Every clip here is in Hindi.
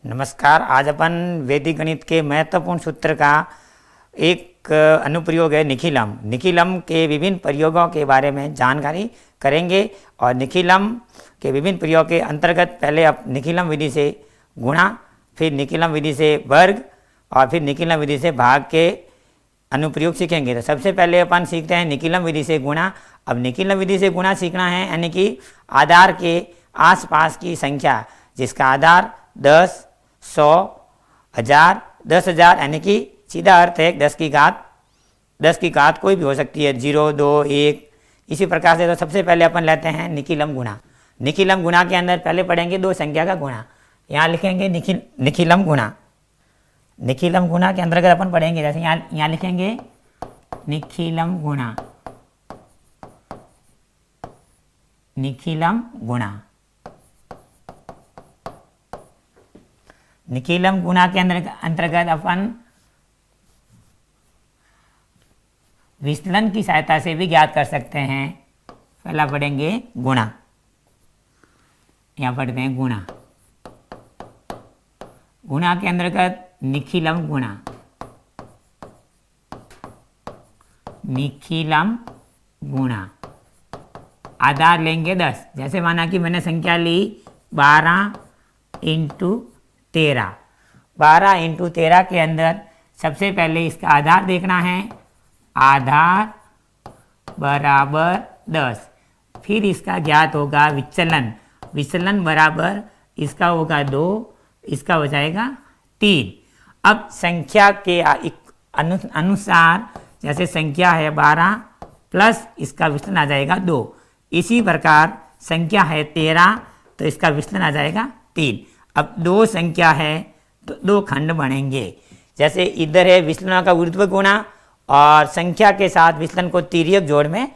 नमस्कार। आज अपन वैदिक गणित के महत्वपूर्ण सूत्र का एक अनुप्रयोग है निखिलम। निखिलम के विभिन्न प्रयोगों के बारे में जानकारी करेंगे और निखिलम के विभिन्न प्रयोग के अंतर्गत पहले आप निखिलम विधि से गुणा, फिर निखिलम विधि से वर्ग और फिर निखिलम विधि से भाग के अनुप्रयोग सीखेंगे। तो सबसे पहले अपन सीखते हैं निखिलम विधि से गुणा। अब निखिलम विधि से गुणा सीखना है, यानी कि आधार के आसपास की संख्या जिसका आधार 10, 100, 1000, 10,000 यानी कि सीधा अर्थ है 10 की घात कोई भी हो सकती है, 0, 2, 1 इसी प्रकार से। तो सबसे पहले अपन लेते हैं निखिलम गुणा। निखिलम गुणा के अंदर पहले पढ़ेंगे दो संख्या का गुणा। यहाँ लिखेंगे निखिलम गुणा। निखिलम गुणा के अंतर्गत अपन पढ़ेंगे, जैसे यहाँ लिखेंगे निखिलम गुणा। निखिलम गुणा, निखिलम गुणा के अंतर्गत अपन विचलन की सहायता से भी ज्ञात कर सकते हैं। पहला पढ़ेंगे गुणा, यहाँ पढ़ते हैं गुणा। गुणा के अंतर्गत निखिलम गुणा। निखिलम गुणा आधार लेंगे 10। जैसे माना कि मैंने संख्या ली 12 × 13। 12 × 13 के अंदर सबसे पहले इसका आधार देखना है, आधार बराबर 10। फिर इसका ज्ञात होगा विचलन। विचलन बराबर इसका होगा 2, इसका हो जाएगा 3। अब संख्या के अनुसार जैसे संख्या है 12 प्लस इसका विचलन आ जाएगा 2। इसी प्रकार संख्या है 13 तो इसका विचलन आ जाएगा 3। अब दो संख्या है तो दो खंड बनेंगे। जैसे इधर है विचलन का ऊर्ध्व गुणा और संख्या के साथ विचलन को तिर्यक जोड़ में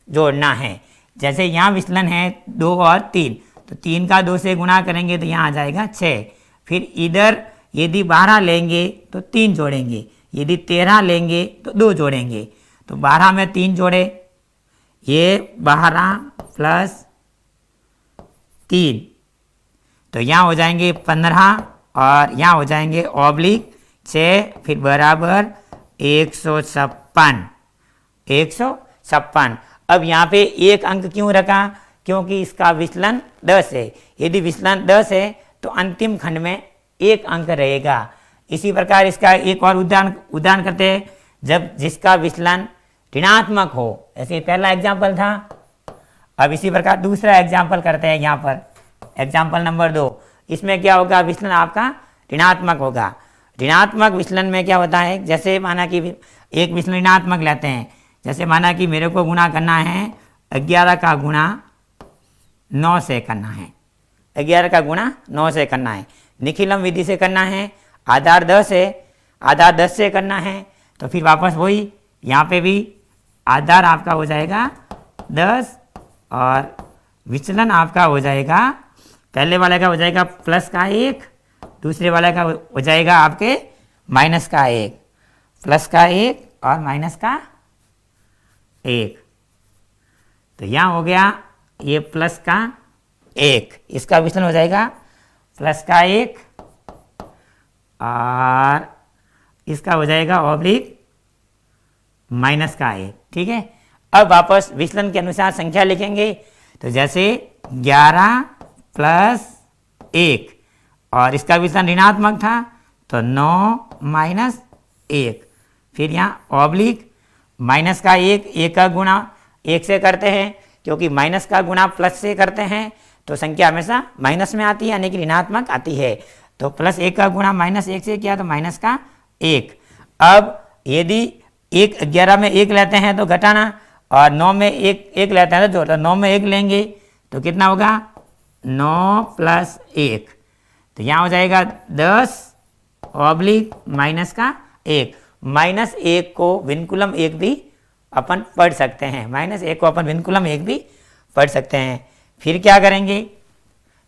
जोड़ना है। जैसे यहाँ विचलन है 2 और 3, तो 3 का 2 से गुणा करेंगे तो यहाँ आ जाएगा 6। फिर इधर यदि 12 लेंगे तो 3 जोड़ेंगे, यदि 13 लेंगे तो 2 जोड़ेंगे। तो 12 में 3 जोड़े, ये 12 प्लस 3, तो यहाँ हो जाएंगे 15 और यहाँ हो जाएंगे ऑब्लिक 6, फिर बराबर 156। 156। अब यहाँ पे एक अंक क्यों रखा? क्योंकि इसका विचलन 10 है। यदि विचलन 10 है तो अंतिम खंड में एक अंक रहेगा। इसी प्रकार इसका एक और उदाहरण करते हैं, जब जिसका विचलन ऋणात्मक हो। ऐसे पहला एग्जाम्पल था। अब इसी प्रकार दूसरा एग्जाम्पल करते हैं। यहाँ पर एग्जाम्पल नंबर 2, इसमें क्या होगा? विचलन आपका ऋणात्मक होगा। ऋणात्मक विचलन में क्या होता है? जैसे माना कि एक विचलन ऋणात्मक लेते हैं, जैसे माना कि मेरे को गुणा करना है 11 का गुणा 9 से करना है। 11 का गुणा 9 से करना है। निखिलम विधि से करना है, आधार 10 है, आधार 10 से करना है। तो फिर वापस वही यहाँ पे भी आधार आपका हो जाएगा 10 और विचलन आपका हो जाएगा, पहले वाले का हो जाएगा प्लस का 1, दूसरे वाले का हो जाएगा आपके माइनस का 1। प्लस का 1 और माइनस का 1। तो यहाँ हो गया ये प्लस का 1, इसका विचलन हो जाएगा प्लस का 1 और इसका हो जाएगा ऑब्लिक माइनस का 1। ठीक है। अब वापस विचलन के अनुसार संख्या लिखेंगे। तो जैसे 11 प्लस 1 और इसका विचलन ऋणात्मक था तो 9 माइनस 1। फिर यहाँ ऑब्लिक माइनस का 1, 1 का गुणा 1 से करते हैं, क्योंकि माइनस का गुणा प्लस से करते हैं तो संख्या हमेशा माइनस में आती है, यानी कि ऋणात्मक आती है। तो प्लस 1 का गुणा माइनस 1 से किया तो माइनस का 1। अब यदि 11 में 1 लेते हैं तो घटाना, और 9 में 1 लेते हैं तो जोड़। तो 9 में 1 लेंगे तो कितना होगा? 9 प्लस 1। तो यहाँ हो जाएगा 10 ऑब्लिक माइनस का 1। माइनस 1 को विनकुलम 1 भी अपन पढ़ सकते हैं। माइनस 1 को अपन विनकुलम 1 भी पढ़ सकते हैं। फिर क्या करेंगे?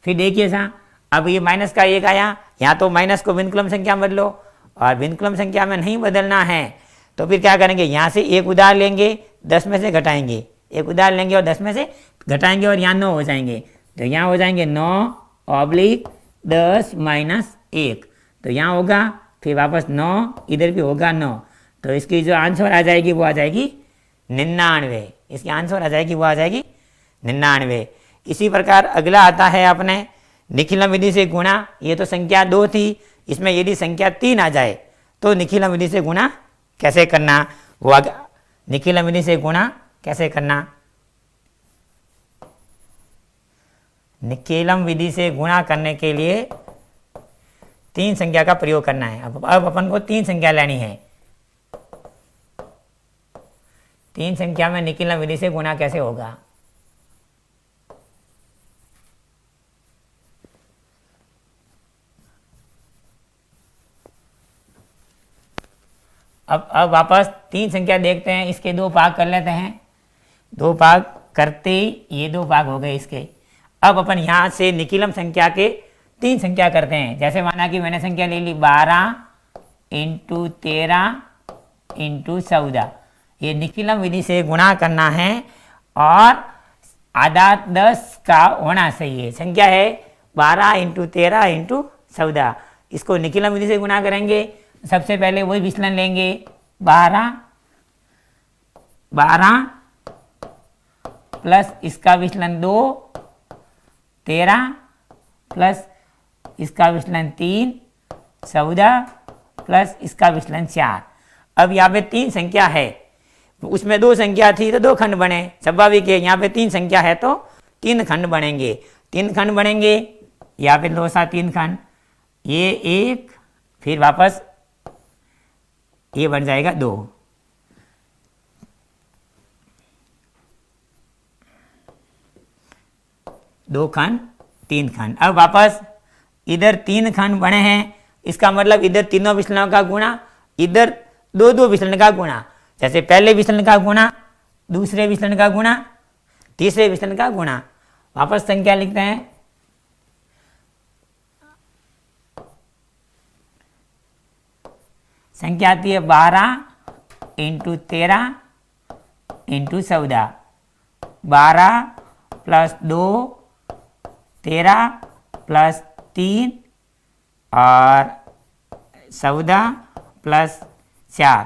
फिर देखिए सा, अब ये माइनस का 1 आया, यहाँ तो माइनस को विनकुलम संख्या में बदलो, और विनकुलम संख्या में नहीं बदलना है तो फिर क्या करेंगे? यहाँ से एक उधार लेंगे, 10 में से घटाएंगे, एक उधार लेंगे और 10 में से घटाएंगे और यहाँ 9 हो जाएंगे। तो यहाँ हो जाएंगे 9 ऑब्लिक 10 माइनस 1, तो यहाँ होगा फिर वापस 9, इधर भी होगा 9, तो इसकी जो आंसर आ जाएगी वो आ जाएगी 99। इसकी आंसर आ जाएगी वो आ जाएगी 99। इसी प्रकार अगला आता है अपने निखिलम विधि से गुणा। ये तो संख्या 2 थी, इसमें यदि संख्या 3 आ जाए तो निखिलम विधि से गुणा कैसे करना, वो निखिलम विधि से गुणा कैसे करना, निखिलम विधि से गुणा करने के लिए 3 संख्या का प्रयोग करना है। अब अपन को 3 संख्या लेनी है। 3 संख्या में निखिलम विधि से गुणा कैसे होगा, अब वापस 3 संख्या देखते हैं, इसके 2 भाग कर लेते हैं। 2 भाग करते ही ये 2 भाग हो गए इसके। अब अपन यहाँ से निखिलम संख्या के 3 संख्या करते हैं। जैसे माना कि मैंने संख्या ले ली 12 × 13 × 14, ये निखिलम विधि से गुणा करना है और आधा 10 का होना चाहिए। संख्या है 12 × 13 × 14, इसको निखिलम विधि से गुणा करेंगे। सबसे पहले वही विचलन लेंगे, 12 प्लस इसका विचलन 2, 13 प्लस इसका विचलन 3, 14 प्लस इसका विचलन 4। अब यहाँ पे 3 संख्या है, उसमें 2 संख्या थी तो 2 खंड बने, स्वाभाविक है। यहाँ पे 3 संख्या है तो 3 खंड बनेंगे। 3 खंड बनेंगे, यहाँ पे 2 सा 3 खंड, ये 1, फिर वापस ये बन जाएगा 2। दो खंड 3 खंड। अब वापस इधर 3 खंड बने हैं, इसका मतलब इधर तीनों विचलनों का गुणा, इधर 2 विचलन का गुणा। जैसे पहले विचलन का गुणा, दूसरे विचलन का गुणा, तीसरे विचलन का गुणा। वापस संख्या लिखते हैं, संख्या आती है 12 × 13 × 14, 12 प्लस 2, 13 प्लस 3 और 14 प्लस 4,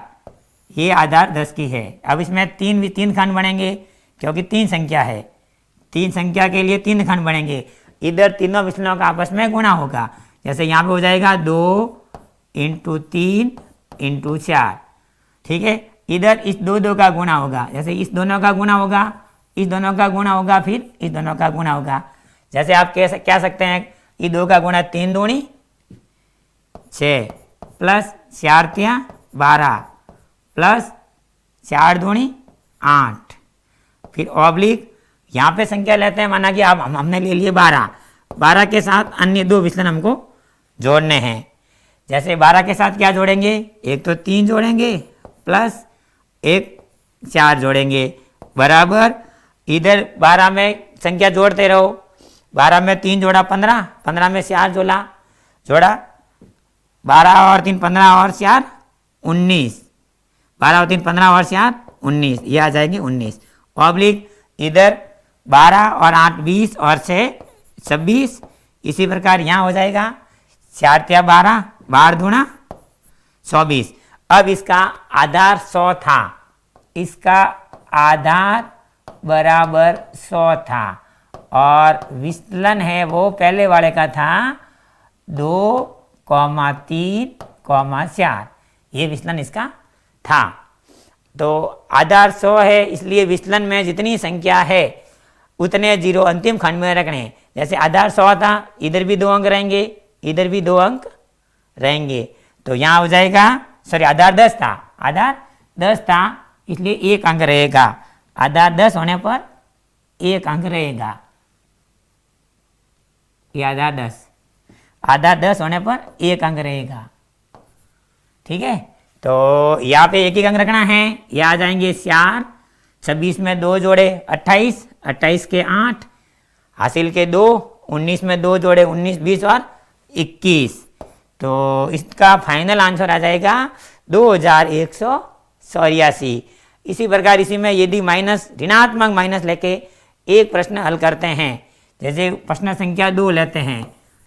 ये आधार 10 की है। अब इसमें 3 खंड बनेंगे क्योंकि 3 संख्या है। 3 संख्या के लिए 3 खंड बनेंगे, इधर तीनों विचलनों का आपस में गुणा होगा। जैसे यहाँ पे हो जाएगा 2 × 3 × 4, ठीक है। इधर इस 2 का गुणा होगा, जैसे इस दोनों का गुणा होगा, इस दोनों का गुणा होगा, फिर इस दोनों का गुणा होगा। जैसे आप कह सकते हैं ये 2 का गुणा 3 दूनी 6 प्लस 4 × 12 प्लस 4 दूनी 8, फिर ऑब्लिक यहाँ पे संख्या लेते हैं। माना कि आप हमने ले लिए 12 के साथ अन्य 2 विचलन हमको जोड़ने हैं। जैसे 12 के साथ क्या जोड़ेंगे, एक तो 3 जोड़ेंगे प्लस एक 4 जोड़ेंगे, बराबर इधर 12 में संख्या जोड़ते रहो। 12 में 3 जोड़ा 15, 15 में 4 जोड़ा 12 और 3 15 और 4 19, 12 और 3 15 और 4 19, ये आ जाएंगे 19। ऑब्लिक इधर 12 और 8 20 और 6 26, इसी प्रकार यहाँ हो जाएगा 4 × 12, 12 दूना 24। अब इसका आधार 100 था, इसका आधार बराबर 100 था और विचलन है वो पहले वाले का था 2, 3, 4, ये विचलन इसका था। तो आधार 100 है, इसलिए विचलन में जितनी संख्या है उतने 0 अंतिम खंड में रखने। जैसे आधार 100 था, इधर भी 2 अंक रहेंगे, इधर भी 2 अंक रहेंगे, तो यहाँ हो जाएगा, सॉरी आधार 10 था, आधार 10 था इसलिए 1 अंक रहेगा। आधार 10 होने पर 1 अंक रहेगा, ये आधार 10 होने पर 1 अंक रहेगा, ठीक है। तो यहाँ पे 1 अंक रखना है, ये आ जाएंगे 4, 26 में 2 जोड़े 28, 28 के 8 हासिल के 2, 19 में 2 जोड़े 19, 20 और 21, तो इसका फाइनल आंसर आ जाएगा 2184। इसी प्रकार इसी में यदि ऋणात्मक माइनस लेके एक प्रश्न हल करते हैं, जैसे प्रश्न संख्या 2 लेते हैं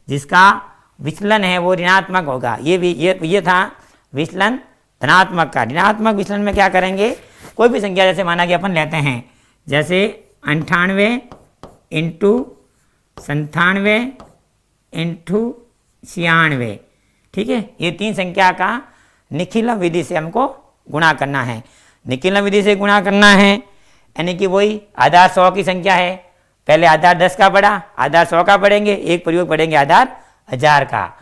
जिसका विचलन है वो ऋणात्मक होगा। ये था विचलन धनात्मक का। ऋणात्मक विचलन में क्या करेंगे, कोई भी संख्या जैसे माना कि अपन लेते हैं, जैसे 98 इंटू 97 इंटू 96, ठीक है। ये 3 संख्या का निखिलन विधि से हमको गुणा करना है। निखिलन विधि से गुणा करना है यानी कि वही आधार 100 की संख्या है, पहले आधार 10 का पढ़ा, आधार 100 का पढ़ेंगे, एक प्रयोग पढ़ेंगे आधार 1000 का।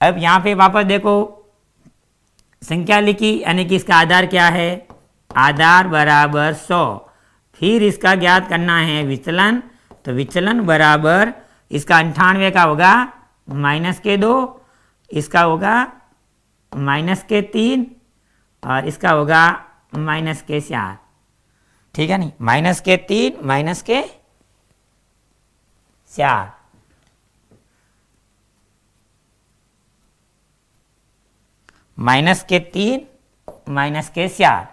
अब यहाँ पे वापस देखो संख्या लिखी यानी कि इसका आधार क्या है, आधार बराबर 100। फिर इसका ज्ञात करना है विचलन, तो विचलन बराबर इसका 98 का होगा -2, इसका होगा -3 और इसका होगा -4, ठीक है नहीं, -3 -4 -3 -4,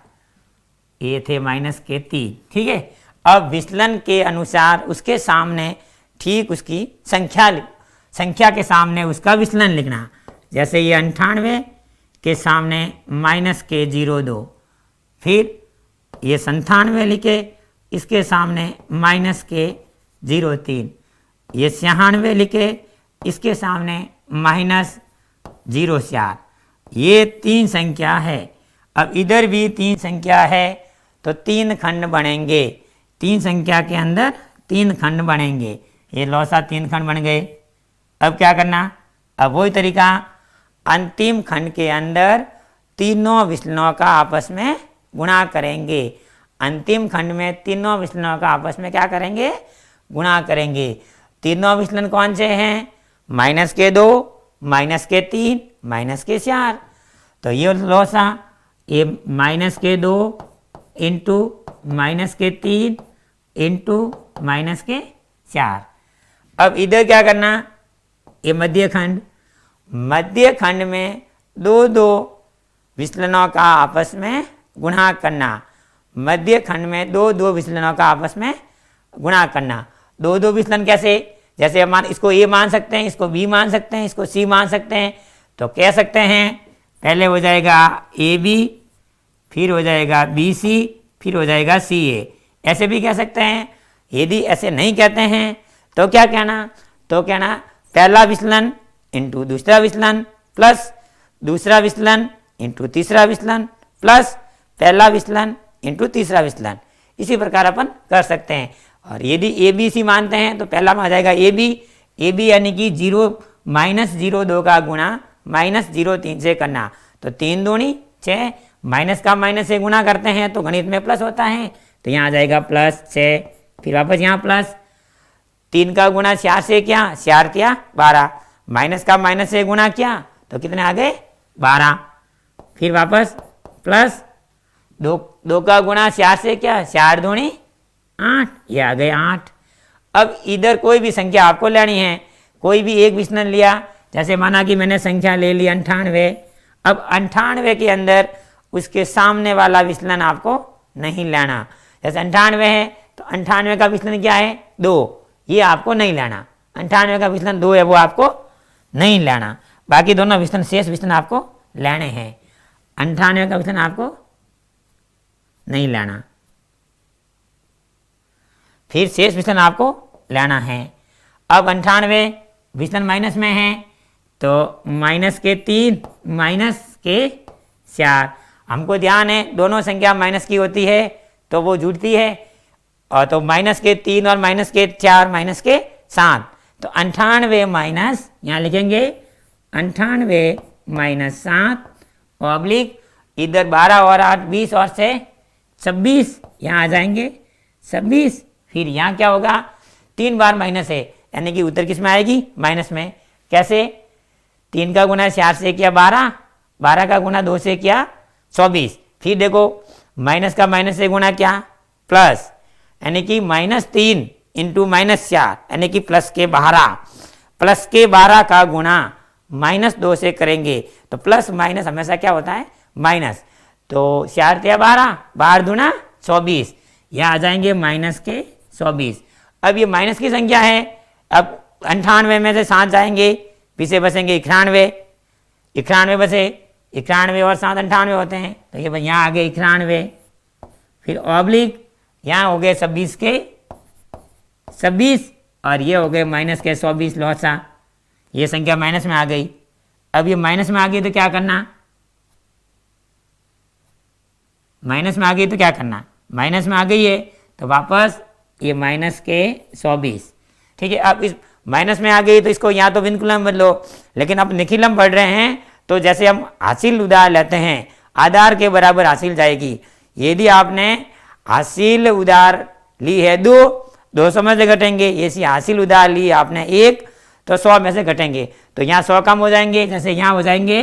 ये थे -3, ठीक है। अब विचलन के अनुसार उसके सामने ठीक उसकी संख्या के सामने उसका विचलन लिखना। जैसे ये 98 के सामने -0.2, फिर ये 97 लिखे, इसके सामने -0.3, ये 96 लिखे, इसके सामने -0.4। ये 3 संख्या है। अब इधर भी 3 संख्या है तो 3 खंड बनेंगे, 3 संख्या के अंदर 3 खंड बनेंगे। ये लौसा 3 खंड बन गए। अब क्या करना, अब वही तरीका, अंतिम खंड के अंदर तीनों विचलनों का आपस में गुणा करेंगे। अंतिम खंड में तीनों विचलनों का आपस में क्या करेंगे, गुणा करेंगे। तीनों विचलन कौन से हैं, -2, -3, -4। तो ये लौसा ये -2 इंटू -3 इंटू -4। अब इधर क्या करना, ये मध्य खंड में दो विचलनों का आपस में गुणा करना। मध्य खंड में दो विचलनों का आपस में गुणा करना। दो विचलन कैसे, जैसे हम इसको ए मान सकते हैं, इसको बी मान सकते हैं, इसको सी मान सकते हैं। तो कह सकते हैं पहले हो जाएगा ए बी, फिर हो जाएगा बी सी, फिर हो जाएगा सी ए। ऐसे भी कह सकते हैं। यदि ऐसे नहीं कहते हैं तो क्या कहना, तो कहना पहला विचलन इंटू दूसरा विचलन प्लस दूसरा विचलन इंटू तीसरा विचलन प्लस पहला विचलन इंटू तीसरा विचलन। इसी प्रकार अपन कर सकते हैं। और यदि ए बी सी मानते हैं तो पहला में आ जाएगा ए बी यानी कि 0 का गुणा -0.3 से करना। तो 3 दूनी 6, माइनस का माइनस से गुणा करते हैं तो गणित में प्लस होता है, तो यहाँ आ जाएगा +6। फिर वापस यहाँ प्लस 3 का गुणा 4 से किया, 4 किया 12, माइनस का माइनस से गुणा किया तो कितने आ गए 12। फिर वापस प्लस 2 का गुणा 4 से किया, 4 दूनी 8, ये आ गए 8। अब इधर कोई भी संख्या आपको लेनी है, कोई भी एक विचलन लिया, जैसे माना कि मैंने संख्या ले ली 98। अब 98 के अंदर उसके सामने वाला विचलन आपको नहीं लेना। जैसे 98 है तो 98 का विचलन क्या है 2, ये आपको नहीं लेना। 98 का विचलन 2 है, वो आपको नहीं लेना। बाकी दोनों विचलन शेष विचलन आपको लेने हैं। 98 का विचलन आपको नहीं लेना, फिर शेष विचलन आपको लेना है। अब 98 विचलन माइनस में है तो -3 -4। हमको ध्यान है दोनों संख्या माइनस की होती है तो वो जुड़ती है, और तो -3 और -4 -7। तो 98 माइनस, यहाँ लिखेंगे 98 -7 ऑब्लिक इधर 12 और 8 20 और से 26, यहाँ आ जाएंगे 26। फिर यहाँ क्या होगा 3 बार माइनस है, यानी कि उत्तर किस में आएगी माइनस में। कैसे, 3 का गुना 4 से किया 12, 12 का गुना 2 से किया 24। फिर देखो माइनस का माइनस से गुणा क्या प्लस, यानी कि -3 इंटू -4 यानी कि प्लस के 12 का गुणा -2 से करेंगे तो प्लस माइनस हमेशा क्या होता है माइनस। तो 4 या 12, 12 दूना 24, यहाँ आ जाएंगे -24। अब ये माइनस की संख्या है, अब 98 में से 7 जाएंगे पीछे बचेंगे 91, 91 बचे, 91 और 7 98 होते हैं, तो ये यहाँ आ गए 91, फिर ऑब्लिक यहाँ हो गए 26 के 26 और ये हो गए माइनस के 120 लौसा, ये संख्या माइनस में आ गई। अब ये माइनस में आ गई तो क्या करना, माइनस में आ गई तो क्या करना, माइनस में आ गई है तो वापस ये माइनस के 120, ठीक है। अब इस माइनस में आ गई तो इसको यहाँ तो विनकुलम बदलो, लेकिन अब निखिलम पढ़ रहे हैं तो जैसे हम हासिल उधार लेते हैं आधार के बराबर हासिल जाएगी। यदि आपने हासिल उधार ली है 200 में से घटेंगे, ऐसी हासिल उधार ली आपने 1 तो 100 में से घटेंगे, तो यहाँ 100 कम हो जाएंगे, जैसे यहाँ हो जाएंगे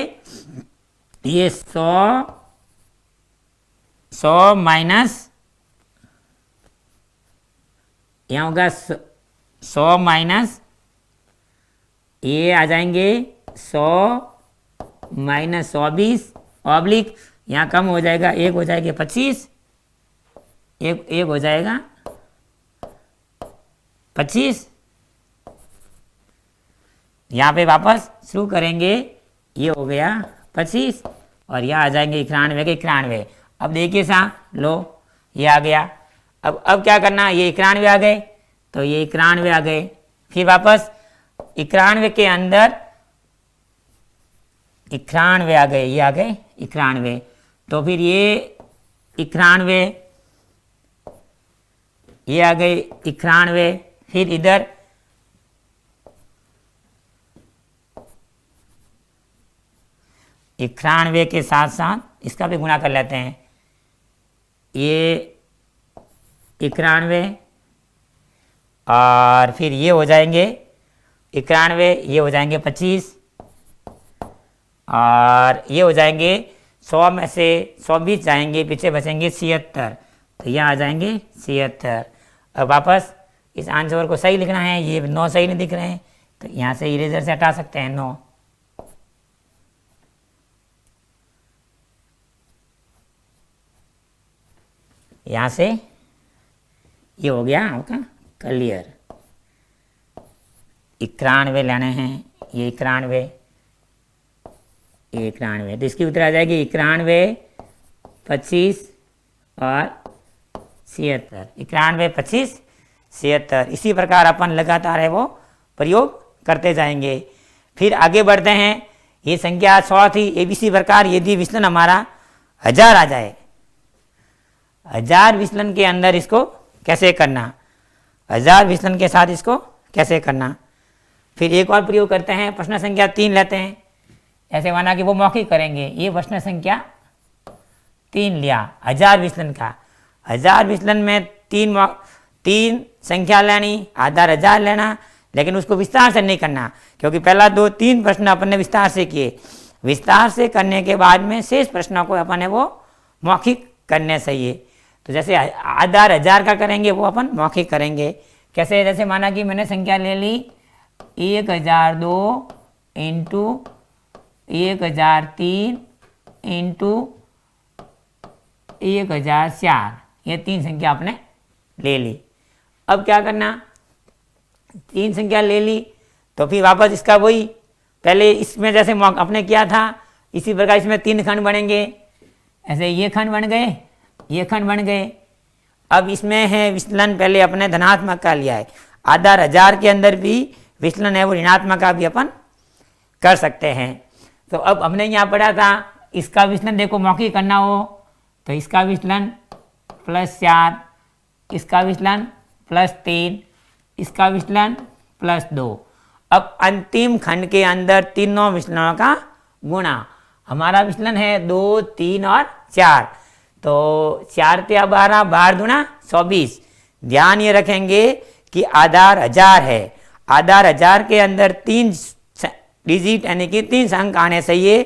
ये 100 माइनस, यहाँ होगा 100 माइनस, ये आ जाएंगे 100 माइनस 120 ऑब्लिक, यहाँ कम हो जाएगा, एक हो जाएगा 25, एक हो जाएगा 25, यहाँ पे वापस शुरू करेंगे, ये हो गया 25 और यहाँ आ जाएंगे 91 के 91। अब देखिए सा लो ये आ गया। अब क्या करना, ये 91 आ गए तो ये 91 आ गए, फिर वापस 91 के अंदर 91 आ गए, ये आ गए 91, तो फिर ये 91, ये आ गए 91, फिर इधर 91 के साथ साथ इसका भी गुणा कर लेते हैं, ये 91 और फिर ये हो जाएंगे 91, ये हो जाएंगे 25 और ये हो जाएंगे 100 में से 120 जाएंगे, पीछे बचेंगे 76, तो यहाँ आ जाएंगे 76। अब वापस इस आंसर को सही लिखना है, ये 9 सही नहीं दिख रहे हैं तो यहाँ से इरेजर से हटा सकते हैं 9, यहाँ से ये हो गया आपका क्लियर। 91 लेने हैं, ये 91, ये 91, तो इसकी उत्तर आ जाएगी 91, 25 और 76, 91, 25, 76। इसी प्रकार अपन लगातार है वो प्रयोग करते जाएंगे। फिर आगे बढ़ते हैं, ये संख्या 100 थी, ये भी इसी प्रकार यदि विचलन हमारा 1000 आ जाए, 1000 विचलन के अंदर इसको कैसे करना, 1000 विचलन के साथ इसको कैसे करना। फिर एक और प्रयोग करते हैं, प्रश्न संख्या 3 लेते हैं, ऐसे माना कि वो मौखिक करेंगे, ये प्रश्न संख्या 3 लिया 1000 विचलन का, 1000 विचलन में तीन संख्या लेनी, आधार 1000 लेना, लेकिन उसको विस्तार से नहीं करना, क्योंकि पहला 2-3 प्रश्न अपन ने विस्तार से किए, विस्तार से करने के बाद में शेष प्रश्नों को अपन ने वो मौखिक करने चाहिए। तो जैसे आधार 1000 का करेंगे वो अपन मौखिक करेंगे, कैसे, जैसे माना कि मैंने संख्या ले ली 1002 इंटू 1003 इंटू 1004, ये 3 संख्या आपने ले ली। अब क्या करना, 3 संख्या ले ली तो फिर वापस इसका वही पहले इसमें जैसे अपने किया था इसी प्रकार इसमें 3 खंड बनेंगे, ऐसे ये खंड बन गए, ये खंड बन गए। अब इसमें है विचलन पहले अपने धनात्मक का लिया है, आधार 1000 के अंदर भी विचलन है वो ऋणात्मक का भी अपन कर सकते हैं। तो अब हमने यहाँ पढ़ा था इसका विचलन देखो मौखिक करना हो तो इसका विचलन +4, इसका विचलन +3, इसका विचलन +2। अब अंतिम खंड के अंदर तीनों विचलनों का गुणा, हमारा विचलन है 2, 3 और 4, तो 4 × 12, 12 दूना 24। ध्यान ये रखेंगे कि आधार 1000 है, आधार 1000 के अंदर 3 डिजिट यानी कि 3 अंक आने चाहिए,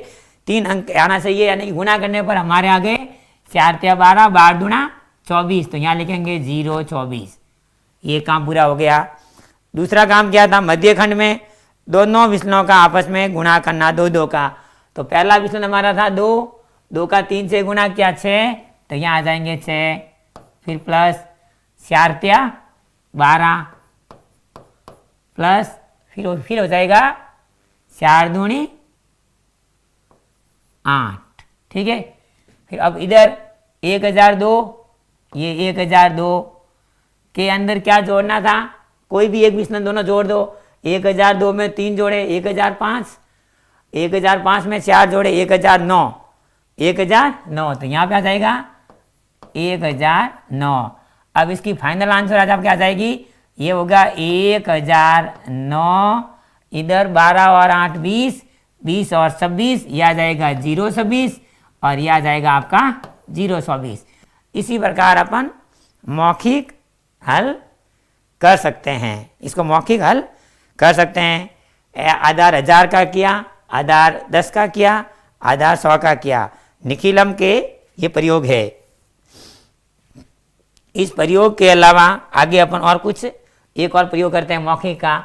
3 अंक आना चाहिए, यानी कि गुणा करने पर हमारे आगे 4 × 12, 12 दूना 24, तो यहाँ लिखेंगे 0, 24। ये काम पूरा हो गया। दूसरा काम क्या था, मध्य खंड में दोनों विचलनों का आपस में गुणा करना, 2, 2 का। तो पहला विचलन हमारा था 2, 2 का 3 से गुणा किया 6, तो यहाँ आ जाएंगे 6, फिर प्लस 4 × 12 प्लस फिर हो जाएगा 4 दूनी 8, ठीक है। फिर अब इधर 1002, ये 1002 के अंदर क्या जोड़ना था, कोई भी एक विचलन दोनों जोड़ दो। 1002 में 3 जोड़े 1005, 1005 में 4 जोड़े 1009, 1009, तो यहाँ पे आ जाएगा 1009। अब इसकी फाइनल आंसर आज आपके आ जाएगी, ये होगा 1009, इधर 12 और 8 20, 20 और 26, ये आ जाएगा 026, और ये आ जाएगा आपका 024। इसी प्रकार अपन मौखिक हल कर सकते हैं, इसको मौखिक हल कर सकते हैं। आधार 1000 का किया, आधार 10 का किया, आधार 100 का किया। निखिलम के ये प्रयोग है। इस प्रयोग के अलावा आगे अपन और कुछ एक और प्रयोग करते हैं मौखिक का।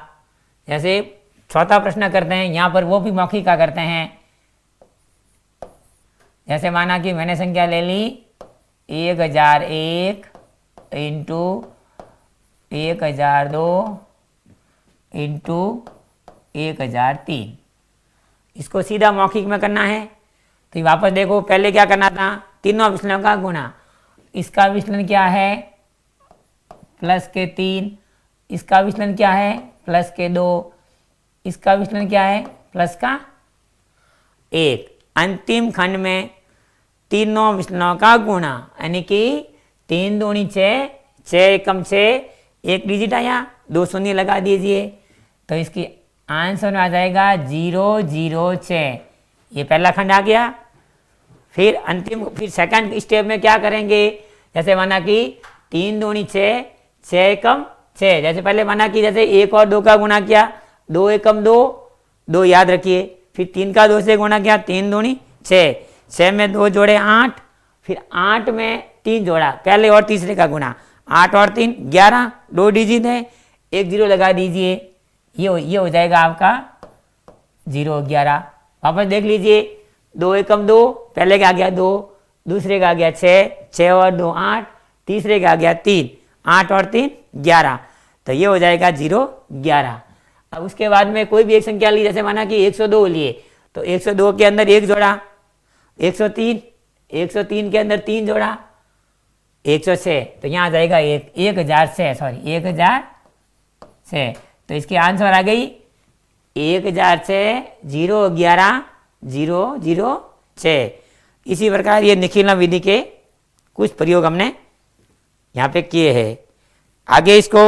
जैसे चौथा प्रश्न करते हैं, यहाँ पर वो भी मौखिक का करते हैं। जैसे माना कि मैंने संख्या ले ली 1001 इंटू 1002 इंटू 1003, इसको सीधा मौखिक में करना है। तो वापस देखो, पहले क्या करना था, तीनों विचलनों का गुणा। इसका विचलन क्या है, प्लस के 3, इसका विचलन क्या है, प्लस के 2, इसका विचलन क्या है, प्लस का 1। अंतिम खंड में तीनों विचलनों का गुणा, यानी कि 3 दूनी 6, 6 एकम 6, एक डिजिट आया, 2 शून्य लगा दीजिए, तो इसकी आंसर आ जाएगा 006। ये पहला खंड आ गया। फिर सेकंड स्टेप में क्या करेंगे, जैसे माना कि 3 दूनी 6, 6 एकम 6, जैसे पहले माना कि जैसे 1 और 2 का गुणा किया, 2 एकम 2, 2 याद रखिए। फिर 3 का 2 से गुणा किया, 3 दूनी 6, 6 में 2 जोड़े 8, फिर 8 में 3 जोड़ा, पहले और तीसरे का गुणा, 8 और 3 11, 2 डिजिट है, 1 0 लगा दीजिए, ये हो जाएगा आपका 011। वापस देख लीजिए, 2 एकम 2, पहले का आ गया 2, दूसरे का आ गया 6, 6 और 2 8, तीसरे का आ गया 3, 8 और 3 11, तो ये हो जाएगा 011। अब उसके बाद में कोई भी एक संख्या ली, जैसे माना कि 102 लिए, तो 102 के अंदर 1 जोड़ा 103, 103 के अंदर 3 जोड़ा 106, तो यहाँ आ जाएगा 1006, सॉरी 1006। तो इसकी आंसर आ गई 1006 011 006। इसी प्रकार ये निखिलम विधि के कुछ प्रयोग हमने यहाँ पे किए हैं। आगे इसको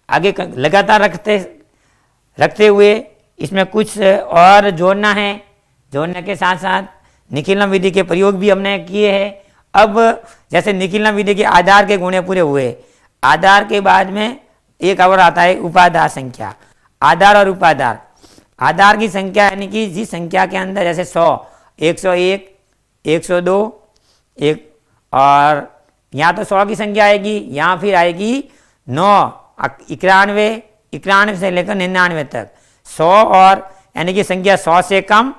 आगे लगातार रखते हुए इसमें कुछ और जोड़ना है। जोड़ने के साथ साथ निखिलम विधि के प्रयोग भी हमने किए हैं। अब जैसे निखिलम विधि के आधार के गुणे पूरे हुए, आधार के बाद में एक और आता है उपाधार संख्या। आधार और उपाधार, आधार की संख्या यानी कि जिस संख्या के अंदर जैसे 100, 101, 102 एक, और यहाँ तो 100 की संख्या आएगी, यहाँ फिर आएगी 9, 91, 91 से लेकर 99 तक, 100 और यानी कि संख्या 100 से कम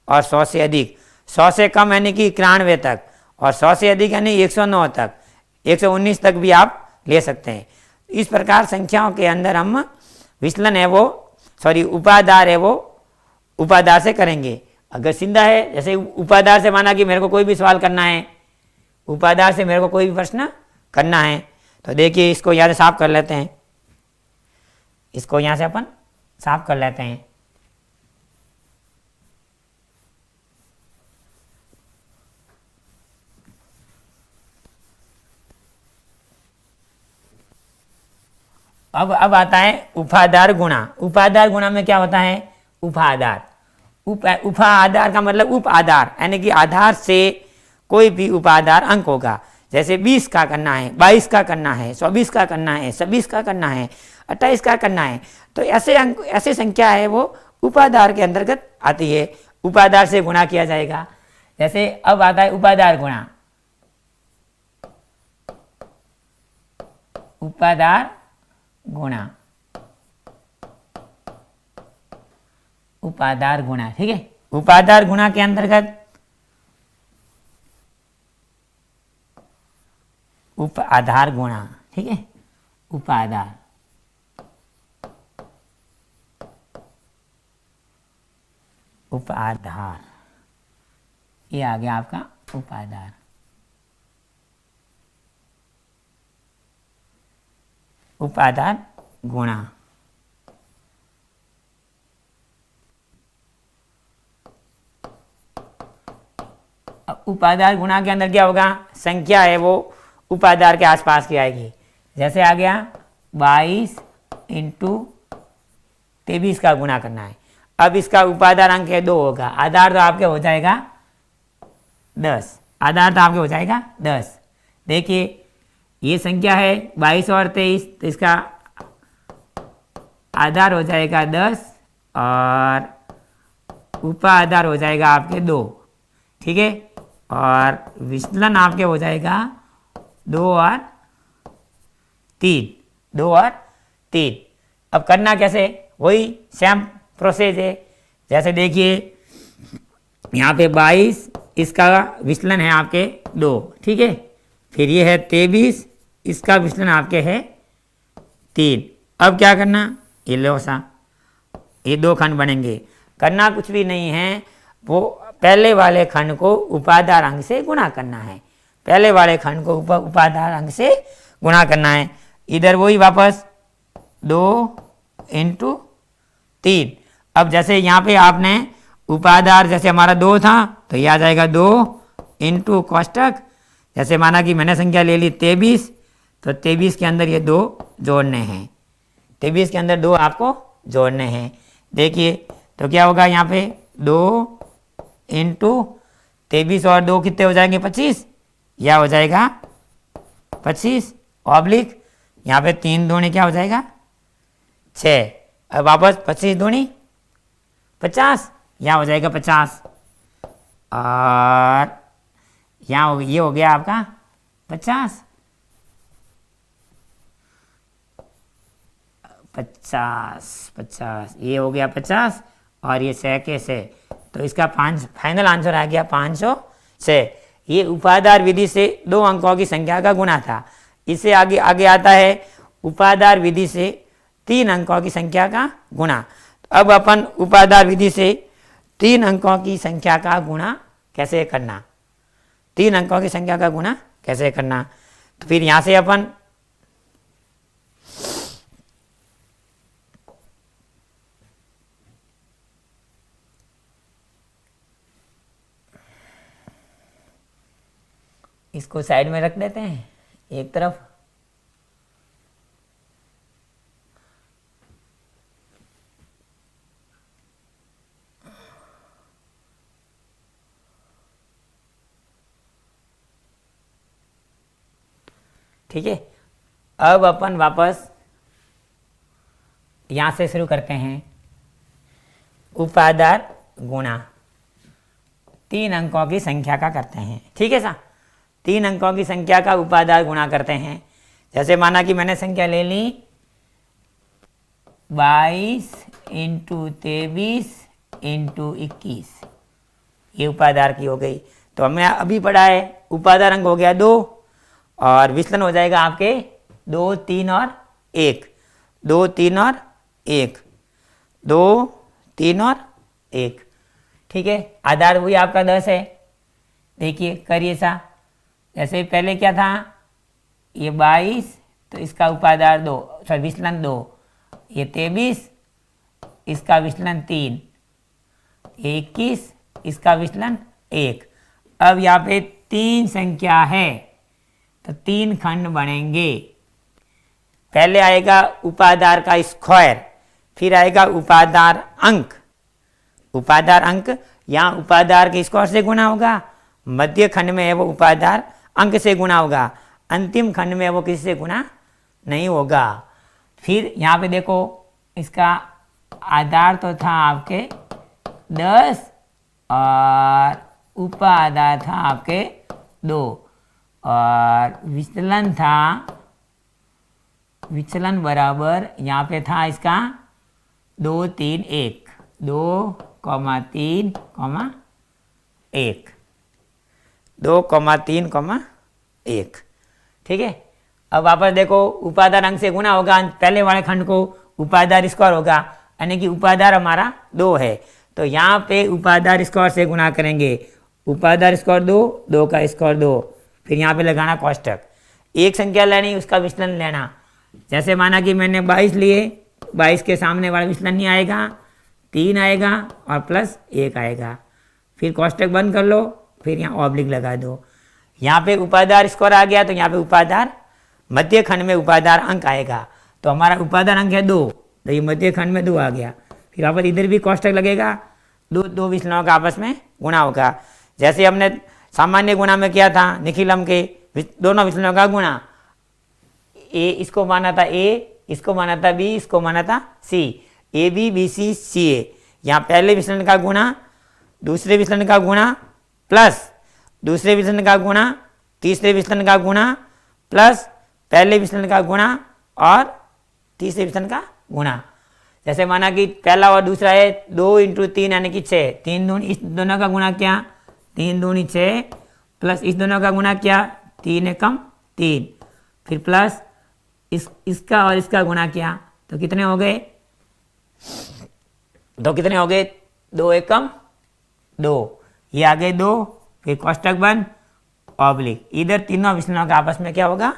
और 100 से अधिक, 100 से कम यानी कि 91 तक, और 100 से अधिक यानी 109 तक, 119 तक भी आप ले सकते हैं। इस प्रकार संख्याओं के अंदर हम विचलन है वो उपाधार है वो उपाधार से करेंगे। अगर सीधा है, जैसे उपाधार से माना कि मेरे को कोई भी सवाल करना है, उपाधार से मेरे को कोई भी प्रश्न करना है, तो देखिए इसको यहाँ से साफ कर लेते हैं, इसको यहाँ से अपन साफ कर लेते हैं। अब आता है उपाधार गुणा। उपाधार गुणा में क्या होता है, उपाधार उपा आधार का मतलब उप आधार, यानी कि आधार से कोई भी उपाधार अंक होगा। जैसे 20 का करना है, 22 का करना है, 24 का करना है, 26 का करना है, 28 का करना है, तो ऐसे अंक, ऐसे संख्या है वो उपाधार के अंतर्गत आती है, उपाधार से गुणा किया जाएगा। जैसे अब आता है उपाधार गुणा। उपाधार गुणा, उपाधार गुणा, ठीक है। उपाधार गुणा के अंतर्गत उप आधार गुणा, ठीक है, उपाधार। उपाधार, ये आ गया आपका उपाधार। उपादान गुणा, उपादान गुणा के अंदर क्या होगा, संख्या है वो उपादार के आसपास की आएगी। जैसे आ गया 22 इंटू 23 का गुणा करना है। अब इसका उपादार अंक है 2 होगा, आधार तो आपके हो जाएगा 10, आधार तो आपके हो जाएगा 10। देखिए ये संख्या है 22 और 23, तो इसका आधार हो जाएगा 10 और उपाधार हो जाएगा आपके 2, ठीक है। और विचलन आपके हो जाएगा 2 और 3, 2 और 3। अब करना कैसे, वही सेम प्रोसेस है। जैसे देखिए यहाँ पे 22, इसका विचलन है आपके 2, ठीक है। फिर ये है 23, इसका विचलन आपके है 3। अब क्या करना, ये लो सा, ये 2 खंड बनेंगे। करना कुछ भी नहीं है, वो पहले वाले खंड को उपादार अंक से गुणा करना है, पहले वाले खंड को उपादार अंक से गुणा करना है। इधर वही वापस 2 इंटू 3। अब जैसे यहाँ पे आपने उपादार जैसे हमारा 2 था, तो ये आ जाएगा 2 इंटू कोष्टक, जैसे माना कि मैंने संख्या ले ली 23, तो 23 के अंदर ये 2 जोड़ने हैं, 23 के अंदर 2 आपको जोड़ने हैं। देखिए तो क्या होगा, यहाँ पे 2 इंटू 23 और 2 कितने हो जाएंगे 25, यह हो जाएगा 25 ऑब्लिक यहाँ पे 3 दूनी क्या हो जाएगा 6। अब वापस 25 दूनी 50, यहाँ हो जाएगा 50 और यहाँ ये हो गया आपका 50, 50 ये हो गया 50 और ये 100 के 100, तो इसका फाइनल आंसर आ गया 506। ये उपादार विधि से 2 अंकों की संख्या का गुणा था। इससे आगे आता है उपादार विधि से 3 अंकों की संख्या का गुणा। अब अपन उपादार विधि से 3 अंकों की संख्या का गुणा कैसे करना, 3 अंकों की संख्या का गुणा कैसे करना, तो फिर यहाँ से अपन इसको साइड में रख देते हैं एक तरफ। ठीक है, अब अपन वापस यहां से शुरू करते हैं। उपादार गुणा 3 अंकों की संख्या का करते हैं, ठीक है सा। 3 अंकों की संख्या का उपादार गुणा करते हैं। जैसे माना कि मैंने संख्या ले ली 22 इंटू 23 इंटू 21, ये उपादार की हो गई। तो हमने अभी पढ़ा है उपादार अंक हो गया 2 और विचलन हो जाएगा आपके 2, 3 और 1, 2, 3 और 1, 2, 3 और 1, ठीक है। आधार वही आपका 10 है। देखिए करिए सा, जैसे पहले क्या था, ये 22 तो इसका उपादार 2, सॉरी विचलन 2, ये 23 इसका विचलन 3, ये 21 इसका विचलन 1। अब यहाँ पे 3 संख्या है तो 3 खंड बनेंगे। पहले आएगा उपादार का स्क्वायर, फिर आएगा उपादार अंक। उपादार अंक यहाँ उपादार के स्क्वायर से गुणा होगा, मध्य खंड में है वो उपादार अंक से गुणा होगा, अंतिम खंड में वो किसी से गुणा नहीं होगा। फिर यहाँ पे देखो इसका आधार तो था आपके 10 और उपादार था आपके 2 और विचलन था, विचलन बराबर यहाँ पे था इसका 2, 3, 1, 2, 3, 1, 2, 3, 1, ठीक है। अब वापस देखो उपादार अंक से गुणा होगा, पहले वाले खंड को उपादार स्क्वायर होगा, यानी कि उपादार हमारा 2 है तो यहाँ पे उपादार स्क्वायर से गुणा करेंगे, उपादार स्क्वायर 2, 2 का स्क्वायर 2, फिर यहाँ पे लगाना कोष्टक, एक संख्या लेनी उसका विचलन लेना। जैसे माना कि मैंने 22 लिए, 22 के सामने वाला विचलन नहीं आएगा, 3 आएगा और प्लस 1 आएगा, फिर कोष्टक बंद कर लो, फिर यहाँ ऑब्लिक लगा दो। यहाँ पे उपादार स्क्वायर आ गया तो यहाँ पे उपादार मध्य खंड में उपादार अंक आएगा, तो हमारा उपादार अंक है 2, तो ये मध्य खंड में 2 आ गया। फिर वापस इधर भी कोष्टक लगेगा, दो विचलनों का आपस में गुणा होगा। जैसे हमने सामान्य गुणा में किया था, निखिलम के दोनों विचलनों का गुणा, ए इसको माना था ए, इसको माना था बी, इसको माना था सी, ए बी बी सी सी ए। यहाँ पहले विचलन का गुणा, दूसरे विचलन का गुणा, प्लस दूसरे विचलन का गुणा, तीसरे विचलन का गुणा, प्लस पहले विचलन का गुणा और तीसरे विचलन का गुणा। जैसे माना कि पहला और दूसरा है 2 × 3 यानी कि 6, 3 दूनी, इस दोनों का गुणा क्या 3 दूनी 6, प्लस इस दोनों का गुणा क्या 3 एकम 3, फिर प्लस इसका और इसका गुणा किया तो कितने हो गए, तो कितने हो गए 2 एकम 2, ये आ गए 2, फिर कोष्टक बंद ऑब्लिक, इधर तीनों विचलनों का आपस में क्या होगा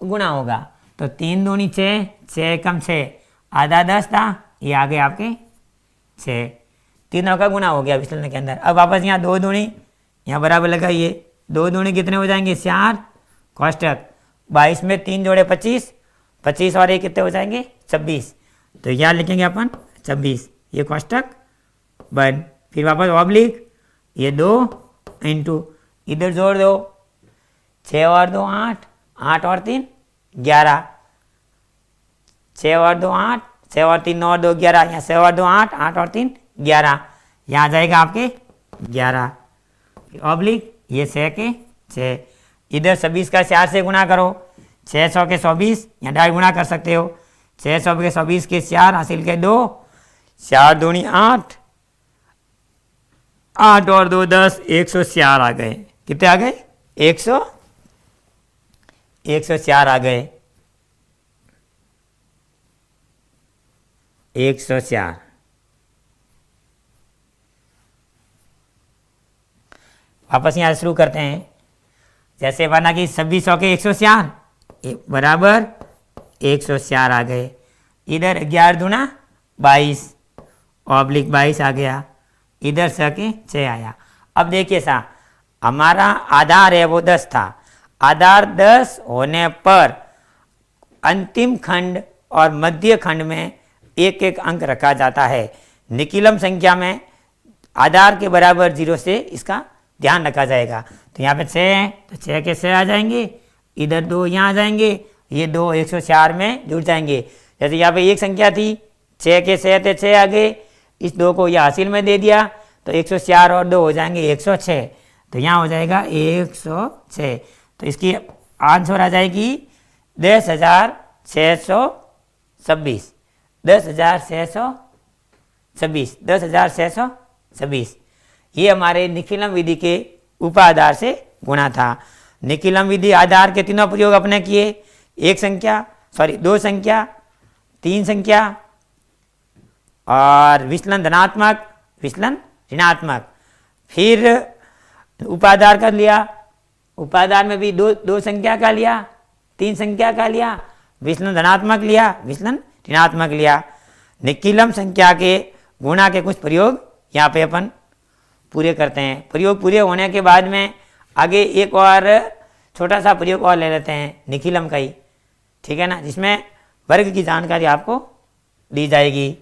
गुणा होगा। तो 3 दूनी 6, 6 एकम 6, आधा 10 था, ये आ गए आपके 6, तीनों का गुणा हो गया विचलन के अंदर। अब वापस यहाँ 2 दूनी, यहाँ बराबर लगाइए, 2 दूनी कितने हो जाएंगे 4, कोष्टक 22 में 3 जोड़े 25, 25 और ये कितने हो जाएंगे 26, तो यहाँ लिखेंगे अपन 26, ये कोष्टक बंद, फिर वापस ऑब्लिक, ये 2 इंटू इधर जोड़ दो, 6 और 2 8, 8 और 3 11, 6 और 2 8, 6 और 3 9 और 2 11, यहाँ 6 और 2 8, 8 और 3 11, यहाँ आ जाएगा आपके 11, ऑब्लिक ये 6 के 6, इधर 26 का 4 से गुणा करो, 600 के 120, यहाँ डायरेक्ट गुणा कर सकते हो, 600 के 120 के 4 हासिल के 2, 4 दूनी 8, 8 और 2 10, 104 आ गए, कितने आ गए 104 आ गए, 104। वापस यहाँ शुरू करते हैं। जैसे माना कि 2600 के 104 बराबर 104 आ गए, इधर 11 दूना 22 ऑब्लिक 22 आ गया, इधर 6 के 6 आया। अब देखिए सा, हमारा आधार है वो 10 था, आधार 10 होने पर अंतिम खंड और मध्य खंड में एक एक अंक रखा जाता है। निकिलम संख्या में आधार के बराबर 0 से इसका ध्यान रखा जाएगा। तो यहाँ पे 6 है तो 6 के 6 आ जाएंगे, इधर 2 यहाँ आ जाएंगे, ये 2 104 में जुड़ जाएंगे। जैसे यहाँ पे एक संख्या थी, 6 के 6 थे, 6 आ गए, इस 2 को ये हासिल में दे दिया तो 104 और 2 हो जाएंगे 106, तो यहाँ हो जाएगा 106। तो इसकी आंसर आ जाएगी 10,626, 10,626, 10,626। ये हमारे निखिलम विधि के उपाधार से गुणा था। निखिलम विधि आधार के तीनों प्रयोग अपने किए, एक संख्या सॉरी 2 संख्या, 3 संख्या और विचलन धनात्मक, विचलन ऋणात्मक। फिर उपाधार कर लिया, उपाधार में भी दो संख्या का लिया, 3 संख्या का लिया, विचलन धनात्मक लिया, विचलन ऋणात्मक लिया। निखिलम संख्या के गुणा के कुछ प्रयोग यहाँ पे अपन पूरे करते हैं। प्रयोग पूरे होने के बाद में आगे एक और छोटा सा प्रयोग और ले लेते हैं निखिलम का ही, ठीक है ना, जिसमें वर्ग की जानकारी आपको दी जाएगी।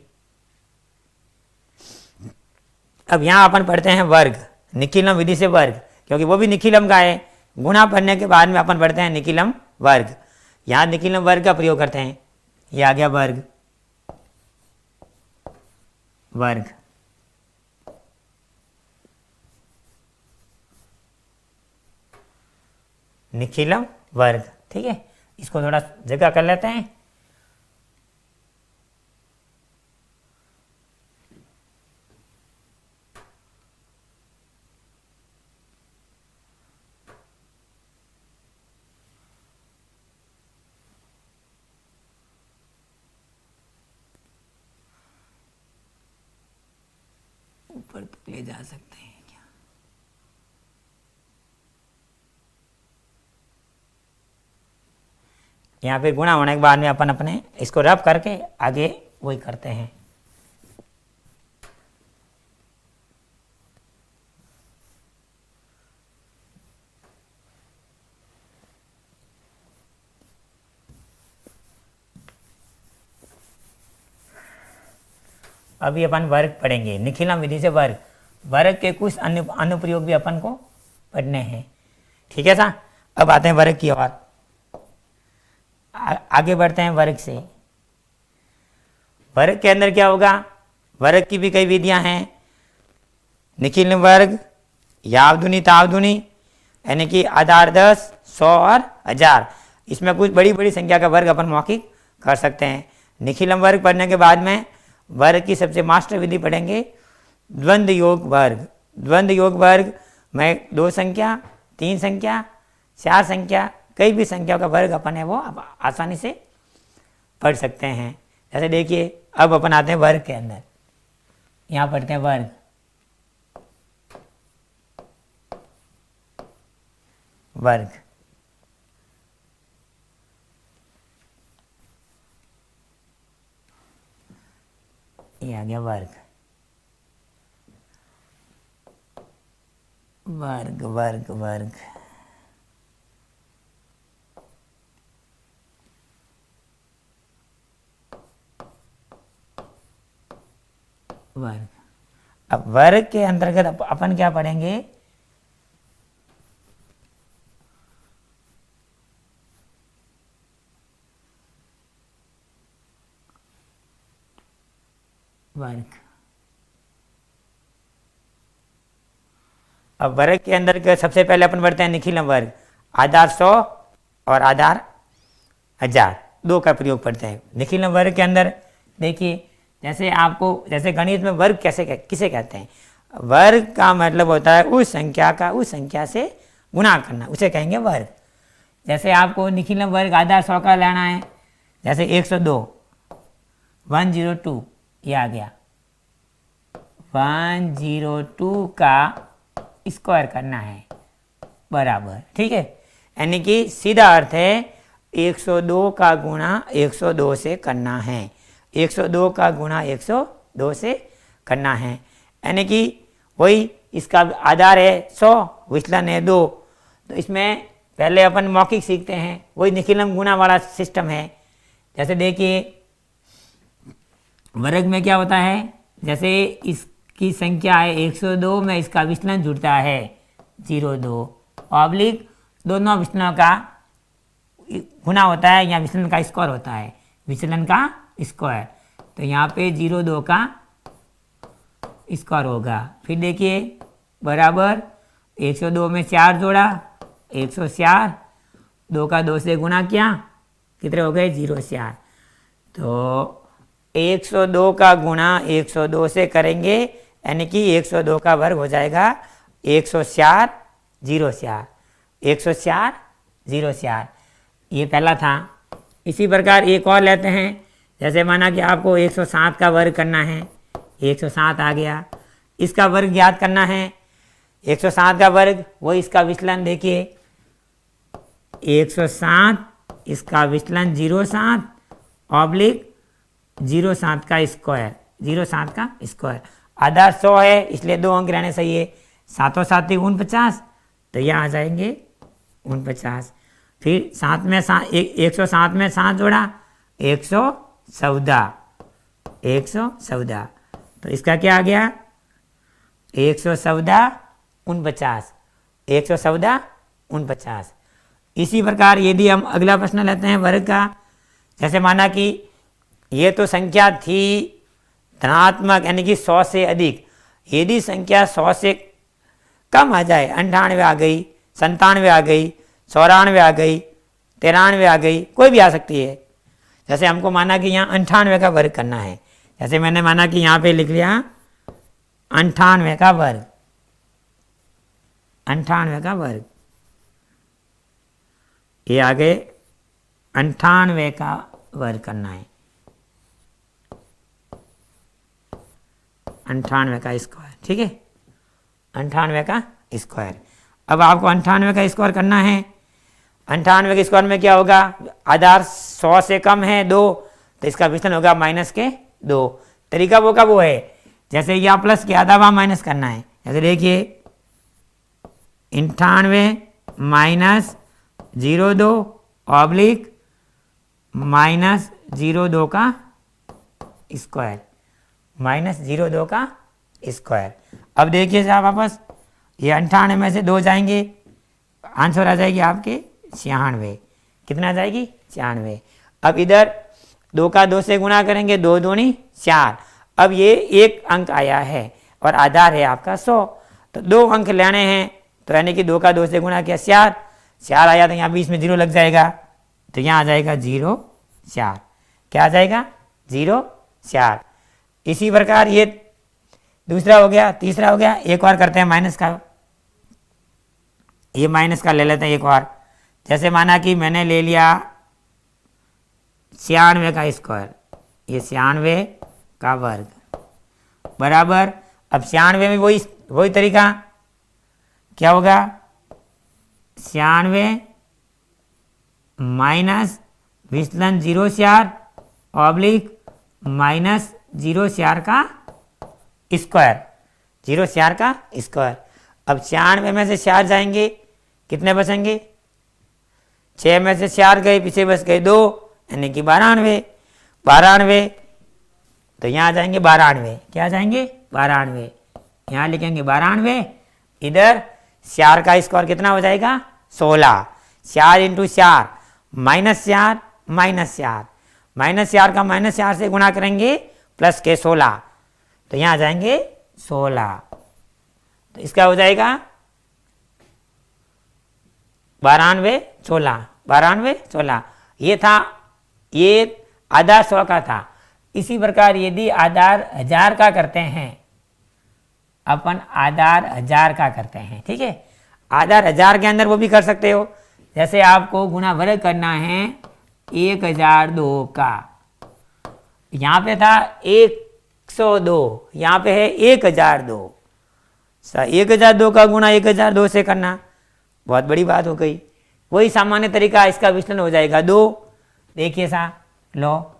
अब यहाँ अपन पढ़ते हैं वर्ग, निखिलम विधि से वर्ग, क्योंकि वो भी निखिलम का है। गुणा पढ़ने के बाद में अपन पढ़ते हैं निखिलम वर्ग। यहाँ निखिलम वर्ग का प्रयोग करते हैं, ये आ गया वर्ग, वर्ग। निखिलम वर्ग, ठीक है, इसको थोड़ा जगह कर लेते हैं। ऊपर तक ले जा सकते हैं क्या? यहाँ पे गुणा होने के बाद में अपन अपने इसको रब करके आगे वही करते हैं। अभी अपन वर्ग पढ़ेंगे, निखिलम विधि से वर्ग, वर्ग के कुछ अनुप्रयोग भी अपन को पढ़ने हैं। ठीक है सा, अब आते हैं वर्ग की ओर, आगे बढ़ते हैं वर्ग से। वर्ग के अंदर क्या होगा, वर्ग की भी कई विधियां हैं, निखिल वर्ग, यावदुनी तावदुनी, यानी कि आधार 10, 100 और 1000, इसमें कुछ बड़ी बड़ी संख्या का वर्ग अपन मौखिक कर सकते हैं। निखिलम वर्ग पढ़ने के बाद में वर्ग की सबसे मास्टर विधि पढ़ेंगे, द्वंद्व योग वर्ग। द्वंद्व योग वर्ग में 2 संख्या, 3 संख्या, 4 संख्या, कई भी संख्याओं का वर्ग अपन है वो आसानी से पढ़ सकते हैं। जैसे देखिए, अब अपन आते हैं वर्ग के अंदर, यहाँ पढ़ते हैं वर्ग। वर्ग ये आ गया वर्ग। वर्ग वर्ग वर्ग वर्ग। अब वर्ग के अंतर्गत अपन क्या पढ़ेंगे, वर्ग। अब वर्ग के अंदर के सबसे पहले अपन पढ़ते हैं निखिलम वर्ग, आधार 100 और आधार 1000, 2 का प्रयोग पढ़ते हैं निखिलम वर्ग के अंदर। देखिए, जैसे आपको, जैसे गणित में वर्ग किसे कहते हैं, वर्ग का मतलब होता है उस संख्या का उस संख्या से गुणा करना, उसे कहेंगे वर्ग। जैसे आपको निखिलम वर्ग आधार 100 का लेना है, जैसे 102, 102 ये आ गया, 102 का स्क्वायर करना है बराबर। ठीक है, यानी कि सीधा अर्थ है 102 का गुणा 102 से करना है, 102 का गुणा 102 से करना है, यानी कि वही इसका आधार है 100, विचलन है 2। तो इसमें पहले अपन मौखिक सीखते हैं, वही निखिलम गुणा वाला सिस्टम है। जैसे देखिए, वर्ग में क्या होता है, जैसे इसकी संख्या है 102 में इसका विचलन जुड़ता है 02, ऑब्लिक दोनों विचलनों का गुना होता है या विचलन का स्क्वायर होता है, विचलन का स्क्वायर। तो यहाँ पे 02 का स्क्वायर होगा। फिर देखिए बराबर 102 में 4 जोड़ा 104, 2 का 2 से गुना किया, कितने हो गए 04। तो 102 का गुणा 102 से करेंगे, यानी कि 102 का वर्ग हो जाएगा 104 04, 104 04, ये पहला था। इसी प्रकार एक और लेते हैं, जैसे माना कि आपको 107 का वर्ग करना है, 107 आ गया, इसका वर्ग ज्ञात करना है। 107 का वर्ग वो इसका विचलन, देखिए 107 इसका विचलन 07 ऑब्लिक 07 का स्क्वायर, 07 का स्क्वायर। आधार 100 है इसलिए 2 अंक रहने चाहिए, 7 और 7 49, तो यह आ जाएंगे 49। फिर 7 में 107 में 7 जोड़ा 114, 114, तो इसका क्या आ गया 114 49, 114 49। इसी प्रकार यदि हम अगला प्रश्न लेते हैं वर्ग का, जैसे माना कि ये तो संख्या थी धनात्मक यानी कि 100 से अधिक, यदि संख्या 100 से कम आ जाए, 98 आ गई, 97 आ गई, 94 आ गई, 93 आ गई, कोई भी आ सकती है। जैसे हमको माना कि यहाँ 98 का वर्ग करना है, जैसे मैंने माना कि यहाँ पे लिख लिया 98 का वर्ग, 98 का वर्ग, ये आगे 98 का वर्ग करना है, 98 का स्क्वायर। ठीक है, 98 का स्क्वायर। अब आपको 98 का स्क्वायर करना है। 98 के स्क्वायर में क्या होगा, आधार 100 से कम है 2, तो इसका विचलन होगा माइनस के 2। तरीका वो का वो है, जैसे यहाँ प्लस के आधा वहाँ माइनस करना है। जैसे देखिए 98 माइनस 02 ऑब्लिक माइनस 02 का स्क्वायर, माइनस 02 का स्क्वायर। अब देखिए साहब वापस ये 98 में से 2 जाएंगे, आंसर आ जाएगी आपके 96। कितना आ जाएगी, 96। अब इधर 2 का 2 से गुणा करेंगे, 2 दूनी 4। अब ये एक अंक आया है और आधार है आपका 100, तो 2 अंक लेने हैं, तो यानी कि 2 का 2 से गुणा किया 4 आया, तो यहाँ बीच में 0 लग जाएगा, तो यहाँ आ जाएगा 0 4। क्या आ जाएगा, 0 4। इसी प्रकार ये दूसरा हो गया, तीसरा हो गया। एक और करते हैं माइनस का, ये माइनस का ले लेते हैं एक और। जैसे माना कि मैंने ले लिया 96 का स्क्वायर, ये 96 का वर्ग बराबर, अब 96 में वही तरीका क्या होगा, 96 माइनस विचलन 0 4 ऑब्लिक माइनस 0 4 का स्क्वायर, 0 4 का स्क्वायर। अब 96 में से 4 जाएंगे, कितने बचेंगे, 6 में से 4 गए, पीछे बच गए 2, यानी कि 92। 92 तो यहाँ आ जाएंगे 92, क्या आ जाएंगे 92, यहाँ लिखेंगे 92। इधर 4 का स्क्वायर कितना हो जाएगा 16, 4 इंटू 4 माइनस 4 माइनस 4, माइनस 4 का माइनस 4 से गुणा करेंगे प्लस के 16, तो यहाँ आ जाएंगे 16। तो इसका हो जाएगा 92 16, 92 16। ये था, ये आधार 100 का था। इसी प्रकार यदि आधार 1000 का करते हैं, अपन आधार 1000 का करते हैं, ठीक है, आधार 1000 के अंदर वो भी कर सकते हो। जैसे आपको गुणा वर्ग करना है 1002 का, यहाँ पे था 102, यहाँ पे है 1002। 1002 का गुणा 1002 से करना बहुत बड़ी बात हो गई। वही सामान्य तरीका, इसका विचलन हो जाएगा 2। देखिए सा लो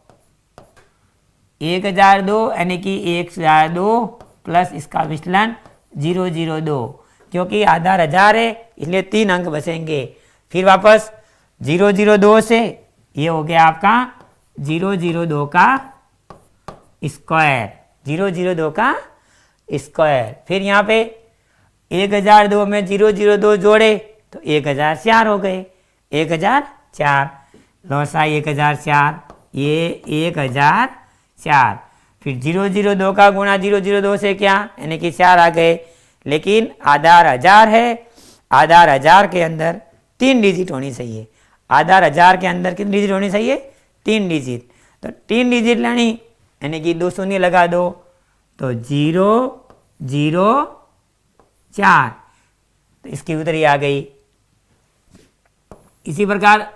1002 यानी कि 1002 प्लस इसका विचलन 002, क्योंकि आधार 1000 है इसलिए 3 अंक बचेंगे। फिर वापस 002 से ये हो गया आपका 002 का स्क्वायर, 002 का स्क्वायर। फिर यहाँ पे 1002 में 002 जोड़े तो 1004 हो गए, 1004 लौसा 1004, ये 1004। फिर 002 का गुणा 002 से क्या, यानी कि 4 आ गए। लेकिन आधार 1000 है, आधार 1000 के अंदर 3 डिजिट होनी चाहिए। आधार 1000 के अंदर कितनी डिजिट होनी चाहिए, 3 डिजिट। तो 3 डिजिट लेनी, यानी कि 2 शून्य लगा दो, तो 004, तो इसकी उत्तरी आ गई। इसी प्रकार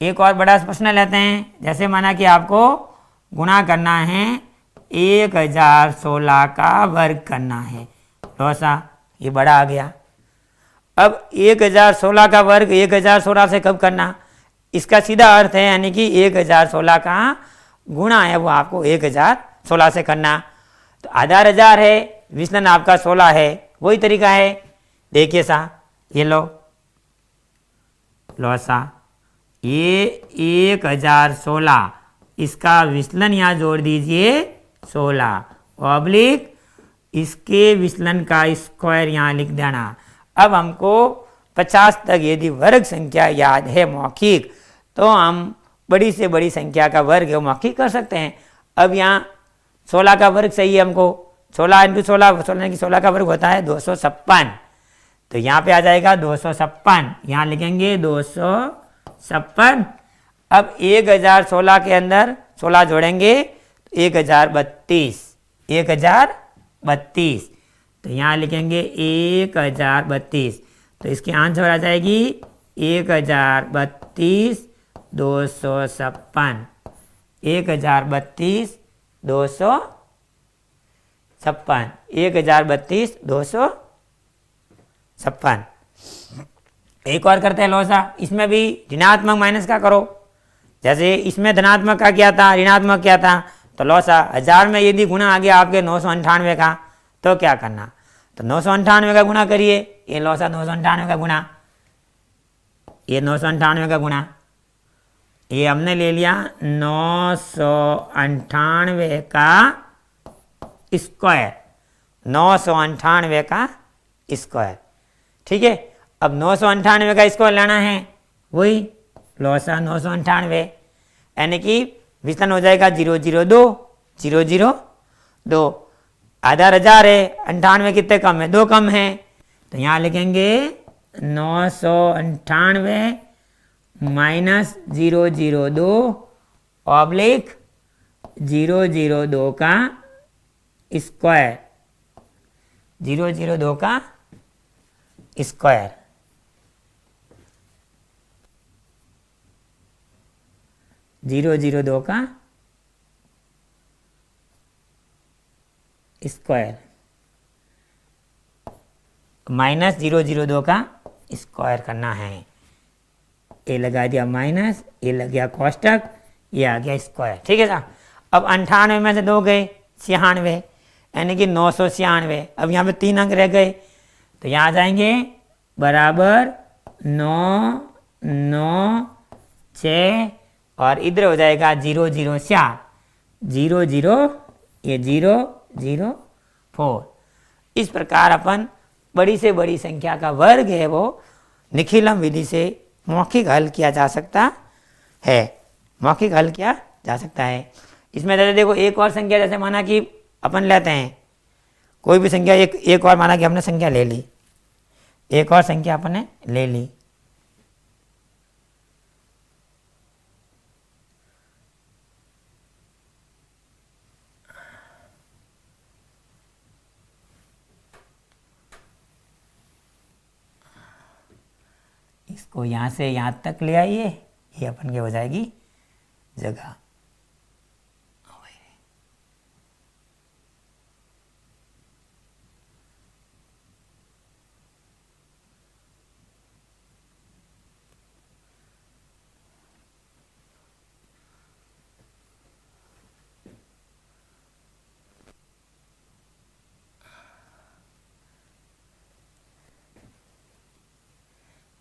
एक और बड़ा प्रश्न लेते हैं। जैसे माना कि आपको गुणा करना है 1016 का वर्ग करना है, तो सा ये बड़ा आ गया। अब 1016 का वर्ग 1016 से कब करना, इसका सीधा अर्थ है, यानी कि 1016 का गुणा है वो आपको 1016 से करना। तो आधार 1000 है, विचलन आपका 16 है, वही तरीका है। देखिए सा ये लो सा ये 1016, इसका विचलन यहाँ जोड़ दीजिए 16 ऑब्लिक इसके विचलन का स्क्वायर यहाँ लिख देना। अब हमको 50 तक यदि वर्ग संख्या याद है मौखिक, तो हम बड़ी से बड़ी संख्या का वर्ग मौखिक कर सकते हैं। अब यहाँ 16 का वर्ग सही है हमको, 16 इंटू 16, 16 का वर्ग होता है 256, तो यहाँ पे आ जाएगा 256, यहाँ लिखेंगे 256। अब 1016 के अंदर 16 जोड़ेंगे तो 1032, 1032, तो यहाँ लिखेंगे 1032, तो इसकी आंसर आ जाएगी 1032 256, 1032 56, 1032, 256। एक और करते हैं लौसा, इसमें भी ऋणात्मक माइनस का करो। जैसे इसमें धनात्मक का क्या था, ऋणात्मक क्या था, तो लौसा 1000 में यदि गुना आ गया आपके 998 का, तो क्या करना, तो 998 का गुना करिए। ये लौसा 998 का गुना, ये 998 का गुना, ये हमने ले लिया 998 का स्क्वायर, 998 का स्क्वायर। ठीक है, अब 998 का स्क्वायर लेना है, वही लौसा 998, यानी कि विचलन हो जाएगा 002, 002। आधा 1000 है, 98 कितने कम है, 2 कम है, तो यहाँ लिखेंगे 998 माइनस 002 ऑब्लिक 002 का स्क्वायर, 002 का स्क्वायर, 002 का स्क्वायर माइनस 002 का स्क्वायर करना है। ये लगा दिया माइनस, ये लग गया कोष्टक, ये आ गया स्क्वायर। ठीक है साहब, अब 98 में से 2 गए 96, यानी कि 996। अब यहाँ पे 3 अंक रह गए, तो यहाँ आ जाएंगे बराबर 9 9 6 और इधर हो जाएगा 004, 00, ये 004। इस प्रकार अपन बड़ी से बड़ी संख्या का वर्ग है वो निखिलम विधि से मौखिक हल किया जा सकता है, मौखिक हल किया जा सकता है। इसमें जैसे देखो एक और संख्या, जैसे माना कि अपन लेते हैं कोई भी संख्या, एक और माना कि हमने संख्या ले ली, एक और संख्या अपन ने ले ली, इसको यहाँ से यहाँ तक ले आइए, ये अपन के हो जाएगी जगह।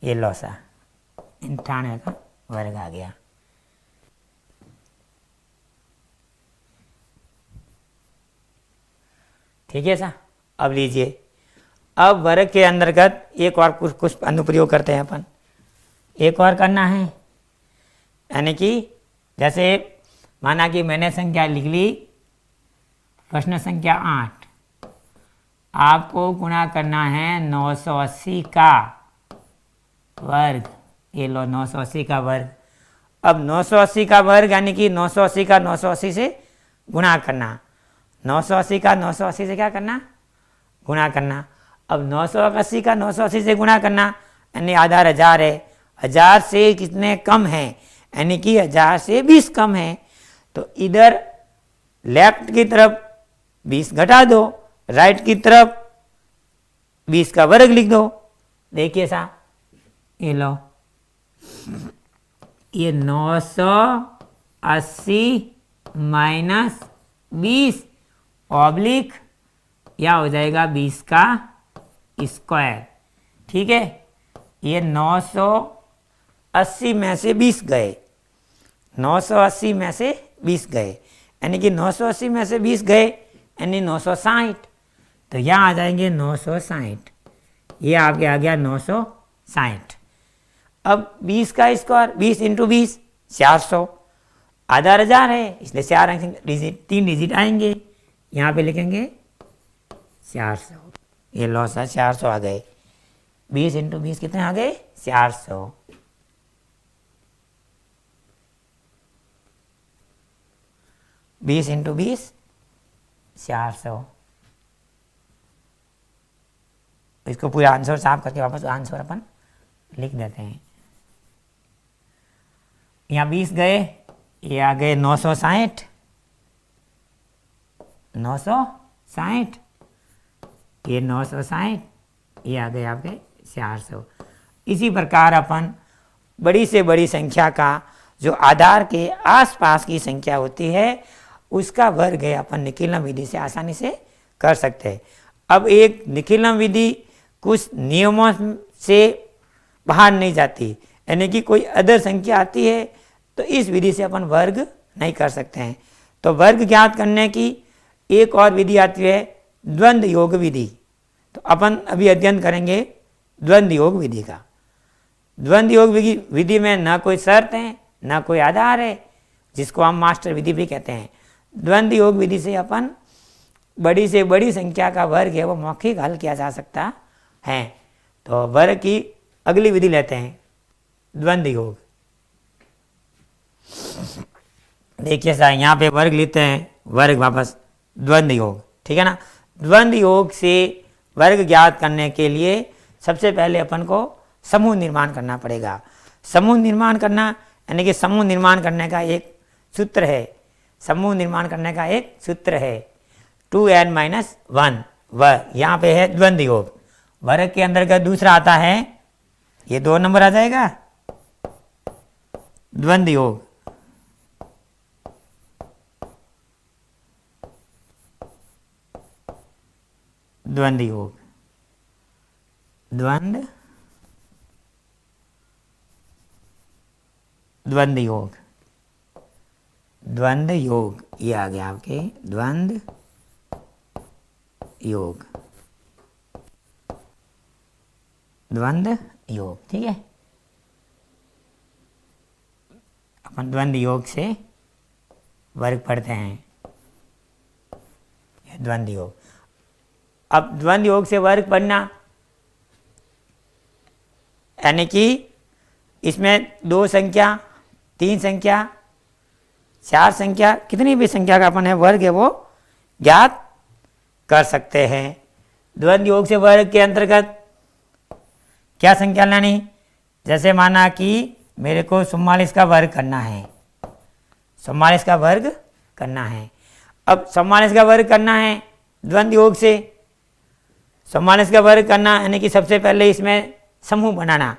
ये लौसा 98 का वर्ग आ गया। ठीक है सा, अब लीजिए, अब वर्ग के अंतर्गत एक और कुछ अनुप्रयोग करते हैं अपन, एक और करना है। यानी कि जैसे माना कि मैंने संख्या लिख ली, प्रश्न संख्या 8, आपको गुणा करना है 980 का वर्ग। ये लो 980 का वर्ग। अब 980 का वर्ग यानी कि 980 का 980 से गुणा करना, 980 का 980 से क्या करना, गुणा करना। अब 980 का 980 से गुणा करना यानी आधार 1000 है, 1000 से कितने कम है, यानी कि 1000 से 20 कम है, तो इधर लेफ्ट की तरफ 20 घटा दो, राइट की तरफ 20 का वर्ग लिख दो। देखिए सा, ये लो, ये 980 माइनस 20 ऑब्लिक या हो जाएगा 20 का स्क्वायर। ठीक है, ये 980 में से 20 गए, 980 में से 20 गए, यानी कि 980 में से 20 गए यानी 960, तो यहाँ आ जाएंगे 960, ये आपके आ गया 960। अब 20 का स्क्वायर, 20 इंटू 20 400, आधा 1000 है इसलिए 4 अंक डिजिट 3 डिजिट आएंगे, यहाँ पे लिखेंगे 400। ये लौसा 400 आ गए, 20 इंटू 20 कितने आ गए, 400। बीस इंटू 20 400। इसको पूरा आंसर साफ करके वापस आंसर अपन लिख देते हैं। यहाँ 20 गए, ये आ गए 960, 60, ये 960, ये आ गए आपके 400। इसी प्रकार अपन बड़ी से बड़ी संख्या का जो आधार के आसपास की संख्या होती है उसका वर्ग है अपन निखिलम विधि से आसानी से कर सकते हैं। अब एक निखिलम विधि कुछ नियमों से बाहर नहीं जाती, यानी कि कोई अदर संख्या आती है तो इस विधि से अपन वर्ग नहीं कर सकते हैं। तो वर्ग ज्ञात करने की एक और विधि आती है द्वंद्व योग विधि। तो अपन अभी अध्ययन करेंगे द्वंद्व योग विधि का। द्वंद्व योग विधि में ना कोई शर्त है ना कोई आधार है, जिसको हम मास्टर विधि भी कहते हैं। द्वंद्व योग विधि से अपन बड़ी से बड़ी संख्या का वर्ग है वो मौखिक हल किया जा सकता है। तो वर्ग की अगली विधि लेते हैं द्वंद्व योग। देखिए सर यहाँ पे वर्ग लेते हैं, वर्ग वापस द्वंद्व योग, ठीक है ना। द्वंद्व योग से वर्ग ज्ञात करने के लिए सबसे पहले अपन को समूह निर्माण करना पड़ेगा। समूह निर्माण करना यानी कि समूह निर्माण करने का एक सूत्र है, समूह निर्माण करने का एक सूत्र है 2n-1। वह यहाँ पे है द्वंद्व योग। वर्ग के अंदर का दूसरा आता है, ये 2 नंबर आ जाएगा द्वंद्व योग। द्वंद्व योग, द्वंद्व योग, द्वंद्व योग, ये आ गया आपके द्वंद्व योग, द्वंद्व योग, ठीक है। अपन द्वंद्व योग से वर्ग पढ़ते हैं, द्वंद्व योग। अब द्वंद्व योग से वर्ग पढ़ना यानी कि इसमें 2 संख्या, 3 संख्या, 4 संख्या, कितनी भी संख्या का अपन है वर्ग है वो ज्ञात कर सकते हैं। द्वंद्व योग से वर्ग के अंतर्गत क्या संख्या लानी, जैसे माना कि मेरे को 44 का वर्ग करना है, 44 का वर्ग करना है। अब 44 का वर्ग करना है द्वंद्व योग से, 44 का वर्ग करना यानी कि सबसे पहले इसमें समूह बनाना।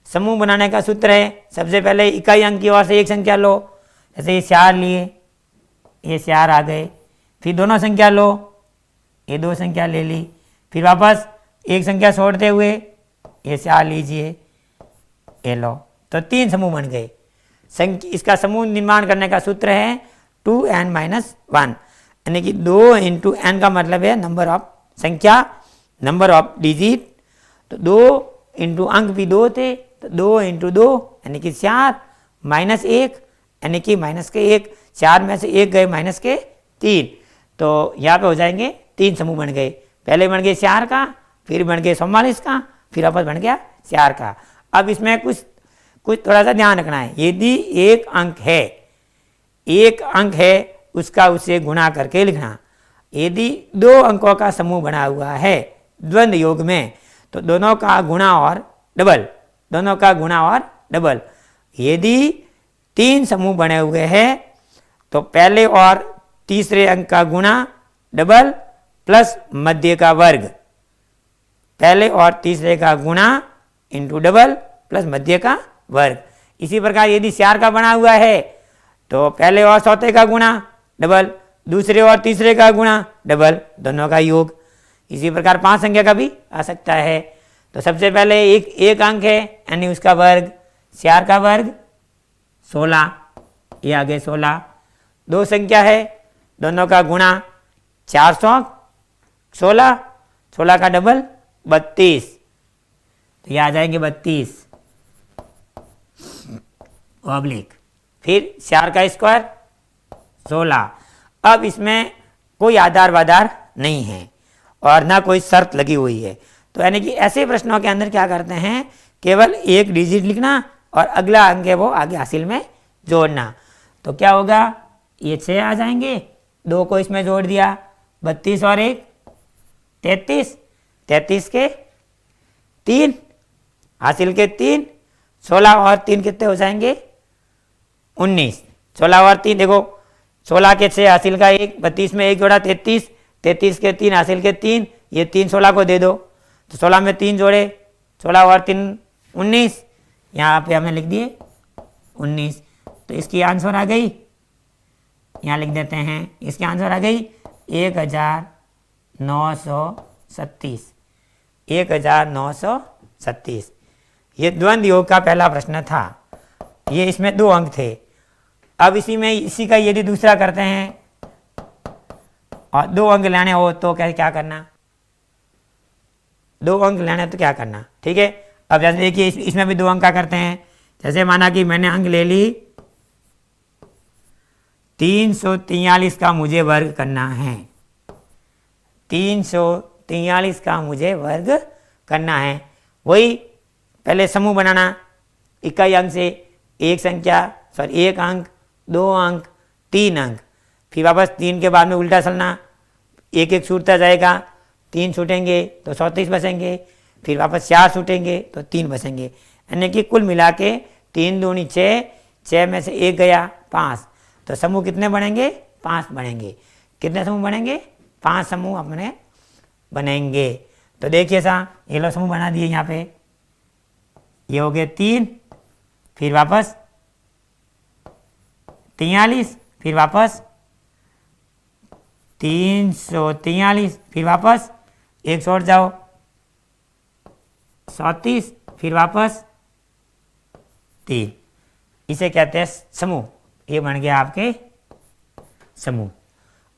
समूह बनाने का सूत्र है सबसे पहले इकाई अंक की ओर से एक संख्या लो, जैसे ये 4 लिए, ये 4 आ गए, फिर दोनों संख्या लो, ये 2 संख्या ले ली, फिर वापस एक संख्या छोड़ते हुए ये 4 लीजिए, ये लो, तो 3 समूह बन गए। इसका समूह निर्माण करने का सूत्र है 2n-1, यानी कि 2 × n का मतलब है नंबर ऑफ संख्या, नंबर ऑफ डिजिट। तो 2 × अंक भी 2 थे, तो 2 × 2 यानी कि 4, -1 यानी कि -1, 4 में से 1 गए -3, तो यहाँ पे हो जाएंगे 3 समूह बन गए। पहले बन गए 4 का, फिर बन गए 44 का, फिर वापस बन गया 4 का। अब इसमें कुछ थोड़ा सा ध्यान रखना है, यदि एक अंक है उसका उससे गुणा करके लिखना। यदि 2 अंकों का समूह बना हुआ है द्वंद्व योग में तो दोनों का गुणा और डबल, दोनों का गुणा और डबल। यदि 3 समूह बने हुए हैं तो पहले और तीसरे अंक का गुणा डबल प्लस मध्य का वर्ग, पहले और तीसरे का गुणा इंटू डबल प्लस मध्य का वर्ग। इसी प्रकार यदि 4 का बना हुआ है तो पहले और चौथे का गुणा डबल, दूसरे और तीसरे का गुणा डबल, दोनों का योग। इसी प्रकार 5 संख्या का भी आ सकता है। तो सबसे पहले एक अंक है यानी उसका वर्ग, 4 का वर्ग 16, ये आगे 16। 2 संख्या है, दोनों का गुणा 416, 16 का डबल 32, तो ये आ जाएंगे 32 ऑब्लिक, फिर 4 का स्क्वायर 16। अब इसमें कोई आधार वाधार नहीं है और ना कोई शर्त लगी हुई है, तो यानी कि ऐसे प्रश्नों के अंदर क्या करते हैं, केवल एक डिजिट लिखना और अगला अंक है वो आगे हासिल में जोड़ना। तो क्या होगा, ये 6 आ जाएंगे, 2 को इसमें जोड़ दिया, 32 और 1 33, 33 के 3 हासिल के 3, 16 और 3 कितने हो जाएंगे 19, 16 और 3 देखो, 16 के 6 हासिल का 1, 32 में 1 जोड़ा 33, 33 के 3 हासिल के 3, ये 3 16 को दे दो, तो 16 में 3 जोड़े, 16 और 3 19, यहाँ पे हमने लिख दिए 19। तो इसकी आंसर आ गई, यहाँ लिख देते हैं, इसकी आंसर आ गई 1937, 1937। ये द्वंद्व योग का पहला प्रश्न था, ये इसमें 2 अंक थे। अब इसी का यदि दूसरा करते हैं और 2 अंक लेने हो तो क्या करना, 2 अंक लेने तो क्या करना, ठीक है। अब जैसे देखिए इसमें भी 2 अंक का करते हैं। जैसे माना कि मैंने अंक ले ली 343 का मुझे वर्ग करना है, 343 का मुझे वर्ग करना है। वही पहले समूह बनाना, इकाई अंक से एक अंक, 2 अंक, 3 अंक, फिर वापस 3 के बाद में उल्टा चलना, एक एक छूटता जाएगा, 3 छूटेंगे तो 34 बचेंगे, फिर वापस 4 छूटेंगे तो 3 बचेंगे, यानी कि कुल मिला के 3 दूनी 6, 6 में से 1 गया 5, तो समूह कितने बनेंगे, 5 बनेंगे। कितने समूह बनेंगे, 5 समूह अपने बनेंगे। तो देखिए सा, ये लो समूह बना दिए, यहाँ पे ये हो गए 3, फिर वापस 43, फिर वापस 343, फिर वापस 1 छोड़ जाओ 37, फिर वापस 3, इसे कहते हैं समूह। ये बन गया आपके समूह।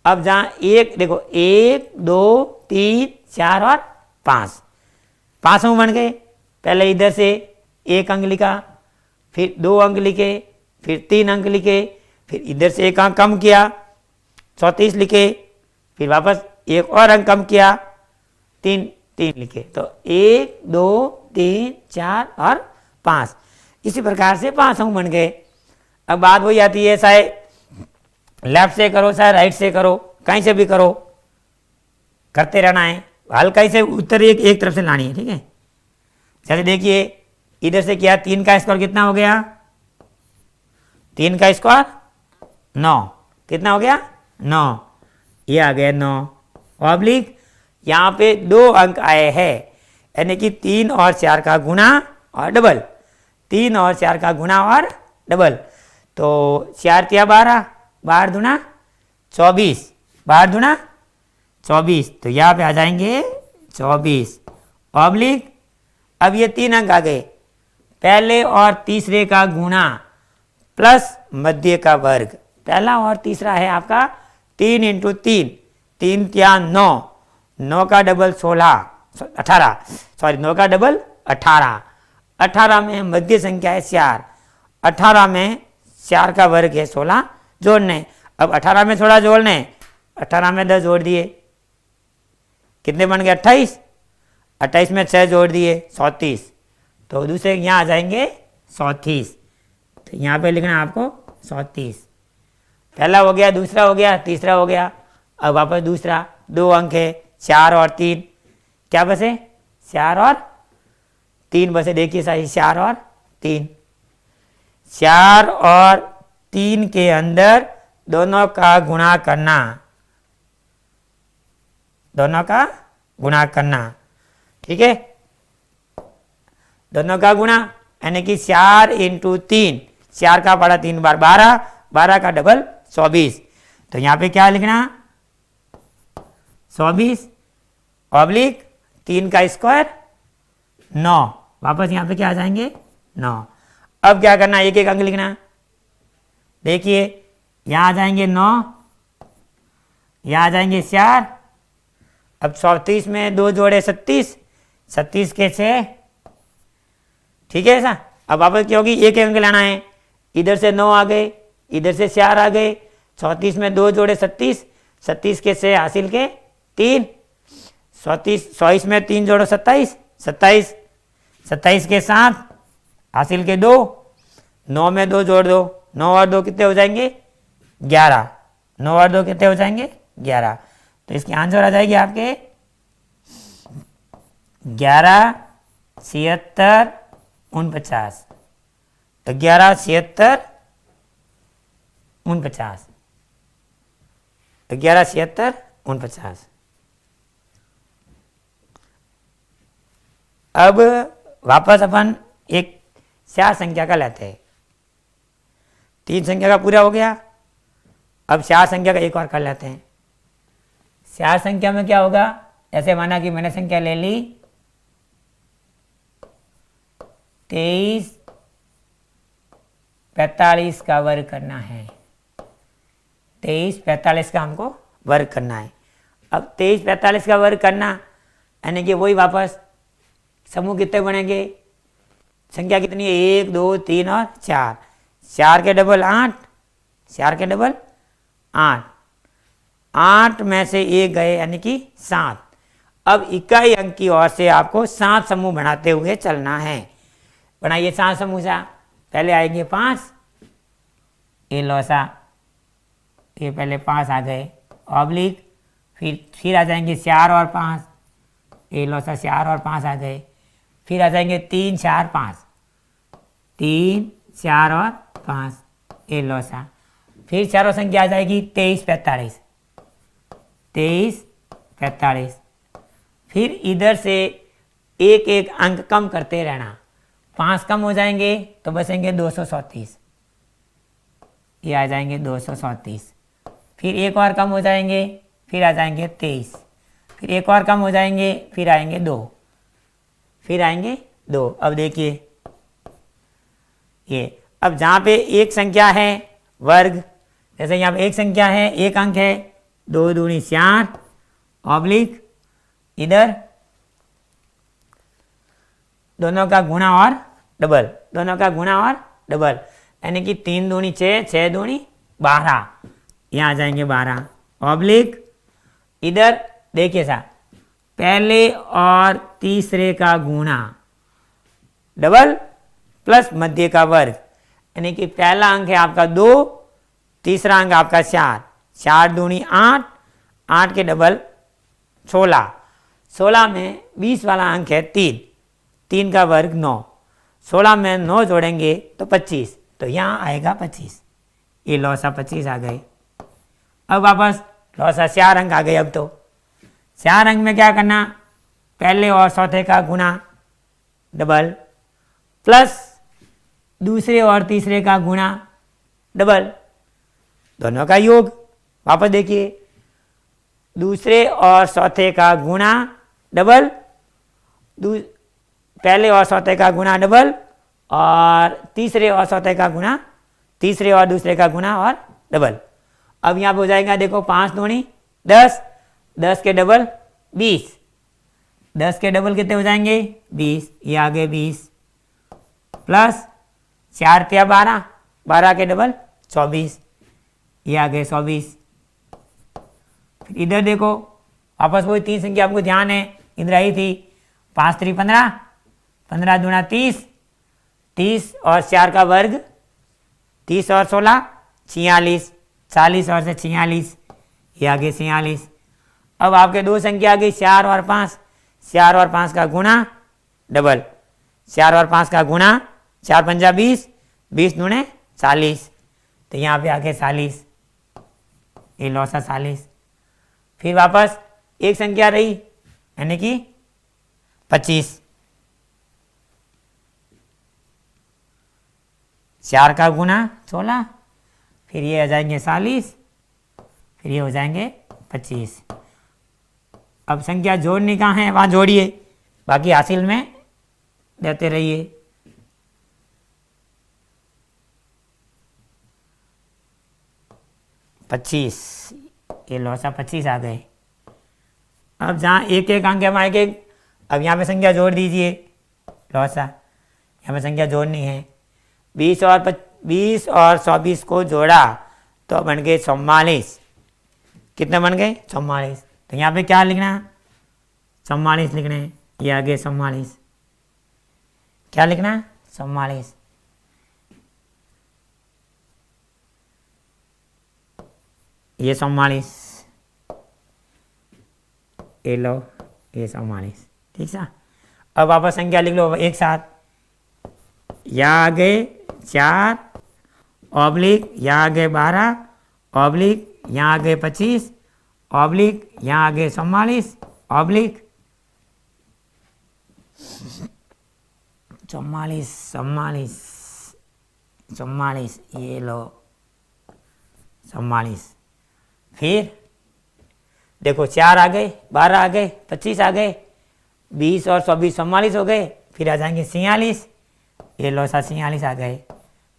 अब जहां एक देखो 1 2 3 4 और 5 समूह बन गए। पहले इधर से 1 अंक लिखा, फिर 2 अंक लिखे, फिर 3 अंक लिखे, फिर इधर से 1 अंक कम किया 34 लिखे, फिर वापस 1 और अंक कम किया 3 लिखे, तो 1 2 3 4 और 5, इसी प्रकार से 5 समूह बन गए। अब बात वही आती है, चाहे लेफ्ट से करो चाहे राइट से करो, कहीं से भी करो, करते रहना है, हल कहीं से उत्तर एक तरफ से लानी है, ठीक है। जैसे देखिए इधर से किया, 3 का स्क्वायर कितना हो गया, 3 का स्क्वायर 9, कितना हो गया 9, ये आ गया 9 ऑब्लिक, यहाँ पे 2 अंक आए हैं, यानी कि 3 और 4 का गुणा और डबल, 3 और 4 का गुणा और डबल, तो 4 तिया 12, 12 दूना 24, 12 दूना 24, तो यहाँ पे आ जाएंगे 24 ऑब्लिक। अब ये 3 अंक आ गए, पहले और तीसरे का गुणा प्लस मध्य का वर्ग, पहला और तीसरा है आपका 3 × 3, 3 तिया 9, 9 का डबल 16 18, सॉरी 9 का डबल 18, 18 में मध्य संख्या है 4, 18 में 4 का वर्ग है 16 जोड़ने। अब 18 में थोड़ा जोड़ने, 18 में 10 जोड़ दिए, कितने बन गए 28, 28 में 6 जोड़ दिए 34, तो दूसरे यहाँ आ जाएंगे 34, तो यहाँ पे लिखना आपको 34, पहला हो गया, दूसरा हो गया, तीसरा हो गया। अब वापस दूसरा 2 अंक है, 4 और 3, क्या बसे 4 और 3 बसे, देखिए सही 4 और 3, 4 और 3 के अंदर दोनों का गुणा करना, दोनों का गुणा करना, ठीक है, दोनों का गुणा, यानी कि 4 × 3, 4 का पड़ा 3 बार 12, 12 का डबल 24, तो यहाँ पे क्या लिखना 24 ऑब्लिक 3 का स्क्वायर 9, वापस यहाँ पे क्या आ जाएंगे 9। अब क्या करना, एक एक अंक लिखना, देखिए यहाँ आ जाएंगे 9, यहाँ आ जाएंगे 4, अब 34 में 2 जोड़े 37, 37 के 6, ठीक है ऐसा। अब वापस क्या होगी, एक अंक लाना है, इधर से 9 आ गए, इधर से 4 आ गए, 34 में 2 जोड़े 37, 37 के 6 हासिल के 3, 34 में 3 जोड़ो 27, 27 के 7 हासिल के 2, 9 में 2 जोड़ दो, 9 और 2 कितने हो जाएंगे 11, 9 और 2 कितने हो जाएंगे 11, तो इसकी आंसर आ जाएगी आपके 11 76 49, तो 11 76 49, 11 76 49। अब वापस अपन एक 4 संख्या का लेते हैं। 3 संख्या का पूरा हो गया, अब 4 संख्या का एक और कर लेते हैं। 4 संख्या में क्या होगा, ऐसे माना कि मैंने संख्या ले ली 23 45 का वर्ग करना है। 23 45 का हमको वर्ग करना है। अब 23 45 का वर्ग करना यानी कि वही वापस समूह कितने बनेंगे, संख्या कितनी है, 1 2 3 और 4। 4 के डबल 8, 4 के डबल 8, 8 में से 1 गए यानी कि 7। अब इकाई अंक की ओर से आपको 7 समूह बनाते हुए चलना है। बनाइए 7 समूह सा। पहले आएंगे 5, ये लौसा, ये पहले 5 आ गए, ऑब्लिक, फिर आ जाएंगे 4 और 5, ये लौसा 4 और 5 आ गए, फिर आ जाएंगे 3 4 5, 3 4 और 5, ये लौसा, फिर चारों संख्या आ जाएगी 23 45, 23 45। फिर इधर से एक एक अंक कम करते रहना, 5 कम हो जाएंगे तो बचेंगे 237, ये आ जाएंगे 237। फिर एक और कम हो जाएंगे, फिर आ जाएंगे 23, फिर एक और कम हो जाएंगे, फिर आएंगे 2, फिर आएंगे 2। अब देखिए ये, अब जहाँ पे एक संख्या है वर्ग, जैसे यहाँ पे एक संख्या है, एक अंक है, 2 दूनी 4, ऑब्लिक, इधर दोनों का गुणा और डबल, दोनों का गुणा और डबल, यानी कि 3 दूनी 6, 6 दूनी 12, यहाँ आ जाएंगे 12, ऑब्लिक, इधर देखिए सा, पहले और तीसरे का गुणा डबल प्लस मध्य का वर्ग, यानी कि पहला अंक है आपका 2, तीसरा अंक आपका 4, 4 दूनी 8, 8 के डबल 16, 16 में 20 वाला अंक है 3, 3 का वर्ग 9, 16 में 9 जोड़ेंगे तो 25, तो यहाँ आएगा 25, ये लौसा 25 आ गए। अब वापस लौसा 4 अंक आ गए। अब तो 4 अंक में क्या करना, पहले और चौथे का गुणा डबल प्लस दूसरे और तीसरे का गुणा डबल, दोनों का योग। वापस देखिए, दूसरे और चौथे का गुणा डबल, पहले और चौथे का गुणा डबल, और तीसरे और चौथे का गुणा, तीसरे और दूसरे का गुणा और डबल। अब यहाँ पे हो जाएगा, देखो 5 दूनी 10, 10 के डबल 20, 10 के डबल कितने हो जाएंगे 20, ये आ गए 20, प्लस 4 तिया 12, 12 के डबल 24, ये आ गए 24। फिर इधर देखो, वापस वही 3 संख्या आपको ध्यान है, इधर आई थी, 5 3 15, 15 दूना 30, 30 और 4 का वर्ग 30 और 16 46, 40 और से 46, ये आ गए 46। अब आपके 2 संख्या आ गई 4 और 5, 4 और 5 का गुणा डबल, 4 और 5 का गुणा, 4 पंजा 20, 20 दूने 40, तो यहाँ पे आ गए 40, ये लौसा 40। फिर वापस एक संख्या रही यानी कि 25, 4 का गुणा 16, फिर ये आ जाएंगे 40, फिर ये हो जाएंगे 25। अब संख्या जोड़ने का है वहाँ जोड़िए, बाकी हासिल में देते रहिए। पच्चीस, ये लौसा 25 आ गए। अब जहाँ एक एक अंक हम आएंगे, अब यहाँ पे संख्या जोड़ दीजिए, लौसा यहाँ पे संख्या जोड़नी है। 20 और 24 को जोड़ा तो बन गए 44, कितने बन गए 44, तो यहाँ पे क्या लिखना, 44 लिखना है, ये आ गए 44, क्या लिखना 44। ये 44, ये लो, ये 44, ठीक सा। अब वापस संख्या लिख लो एक साथ, यहाँ आ गए 4, ऑब्लिक यहाँ आ गए 12, ऑब्लिक यहाँ आ गए 25, ऑब्लिक यहाँ आ गए 44, ऑब्लिक 44 44 44, ये लो 44। फिर देखो 4 आ गए, 12 आ गए, 25 आ गए, 20 और 24 44 हो गए। फिर आ जाएंगे 46, ये लो 46 आ गए।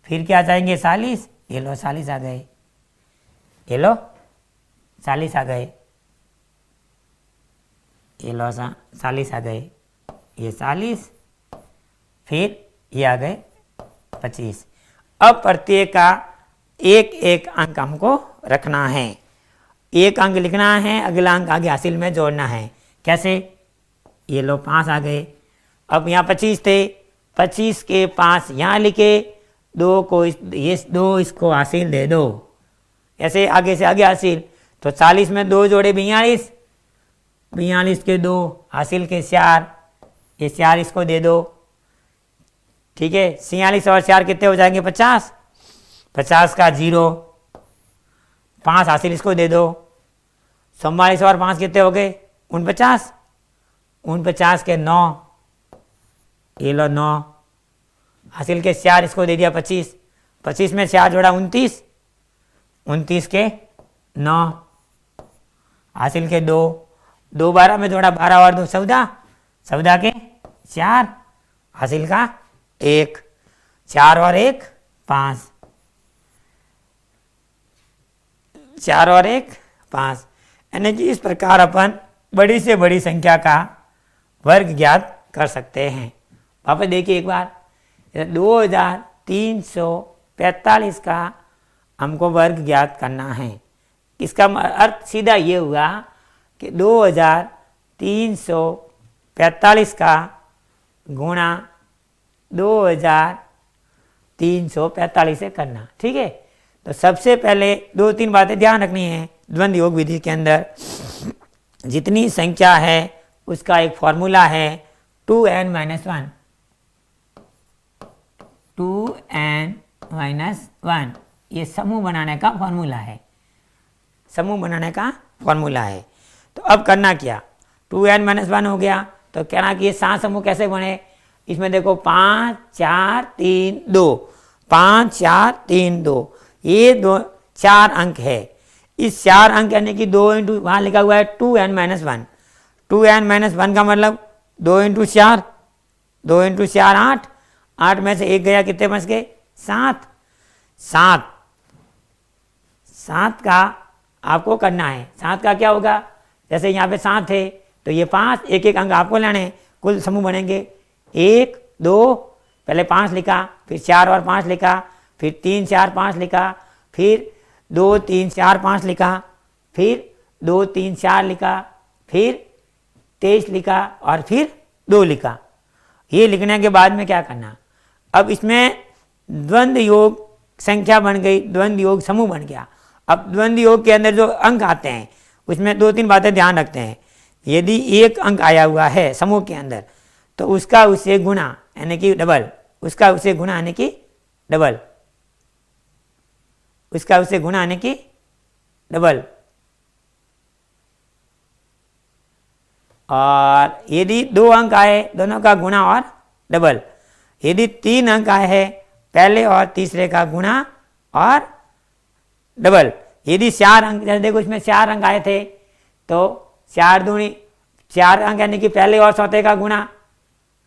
फिर क्या आ जाएंगे 40, ये लो 40 आ गए, ये लो 40 आ गए, ये लो 40 आ गए, ये 40, फिर ये आ गए 25। अब प्रत्येक का एक एक अंक हमको रखना है, एक अंक लिखना है, अगला अंक आगे हासिल में जोड़ना है। कैसे? ये लो 5 आ गए। अब यहाँ 25 थे, 25 के 5 यहाँ लिखे, 2 को ये 2 इसको हासिल दे दो, ऐसे आगे से आगे हासिल। तो 40 में 2 जोड़े 42, 42 के 2 हासिल के 4, ये 4 इसको दे दो। ठीक है, 46 और 4 कितने हो जाएंगे 50, 50 का 0, 5 हासिल इसको दे दो। 44 और 5 कितने हो गए 49, 49 के 9, ये लो 9 हासिल के 4 इसको दे दिया 25, 25 में 4 जोड़ा 29, 29 के 9 हासिल के 2, 2 12 में जोड़ा 12 और 2 14, 14 के 4 हासिल का 1, 4 और 1 5, 4 और 1 5। यानी कि इस प्रकार अपन बड़ी से बड़ी संख्या का वर्ग ज्ञात कर सकते हैं। वापस देखिए एक बार, 2345 का हमको वर्ग ज्ञात करना है। इसका अर्थ सीधा ये हुआ कि 2345 का गुणा 2345 से करना। ठीक है, तो सबसे पहले 2-3 बातें ध्यान रखनी है। द्वंद्व योग विधि के अंदर जितनी संख्या है उसका एक फॉर्मूला है 2n-1, 2n-1, ये समूह बनाने का फॉर्मूला है, समूह बनाने का फॉर्मूला है। तो अब करना क्या, 2n-1 हो गया, तो कहना कि ये 7 समूह कैसे बने। इसमें देखो 5 4 3 2, 5 4 3 2, ये 4 अंक है। इस 4 अंक यानी कि 2 इंटू वहाँ लिखा हुआ है 2n-1, 2n-1 का मतलब 2 इंटू 4, 2 इंटू 4 8, 8 में से 1 गया, कितने बच गए 7, 7 का आपको करना है। 7 का क्या होगा, जैसे यहाँ पे 7 थे तो ये 5, एक एक अंक आपको लेने, कुल समूह बनेंगे 1 2, पहले 5 लिखा, फिर 4 और 5 लिखा, फिर 3 4 5 लिखा, फिर 2 3 4 5 लिखा, फिर 2 3 4 लिखा, फिर 23 लिखा और फिर 2 लिखा। ये लिखने के बाद में क्या करना, अब इसमें द्वंद्व योग संख्या बन गई, द्वंद्व योग समूह बन गया। अब द्वंद्व योग के अंदर जो अंक आते हैं उसमें 2-3 बातें ध्यान रखते हैं। यदि एक अंक आया हुआ है समूह के अंदर तो उसका उससे गुणा यानी कि डबल, उसका उससे गुणा यानी कि डबल, उसका उससे गुणा यानी कि डबल। और यदि 2 अंक आए दोनों का गुणा और डबल, यदि 3 अंक आए हैं पहले और तीसरे का गुणा और डबल, यदि 4 अंक, जैसे देखो इसमें 4 अंक आए थे तो 4 दूनी 4 अंक यानी कि पहले और चौथे का गुणा,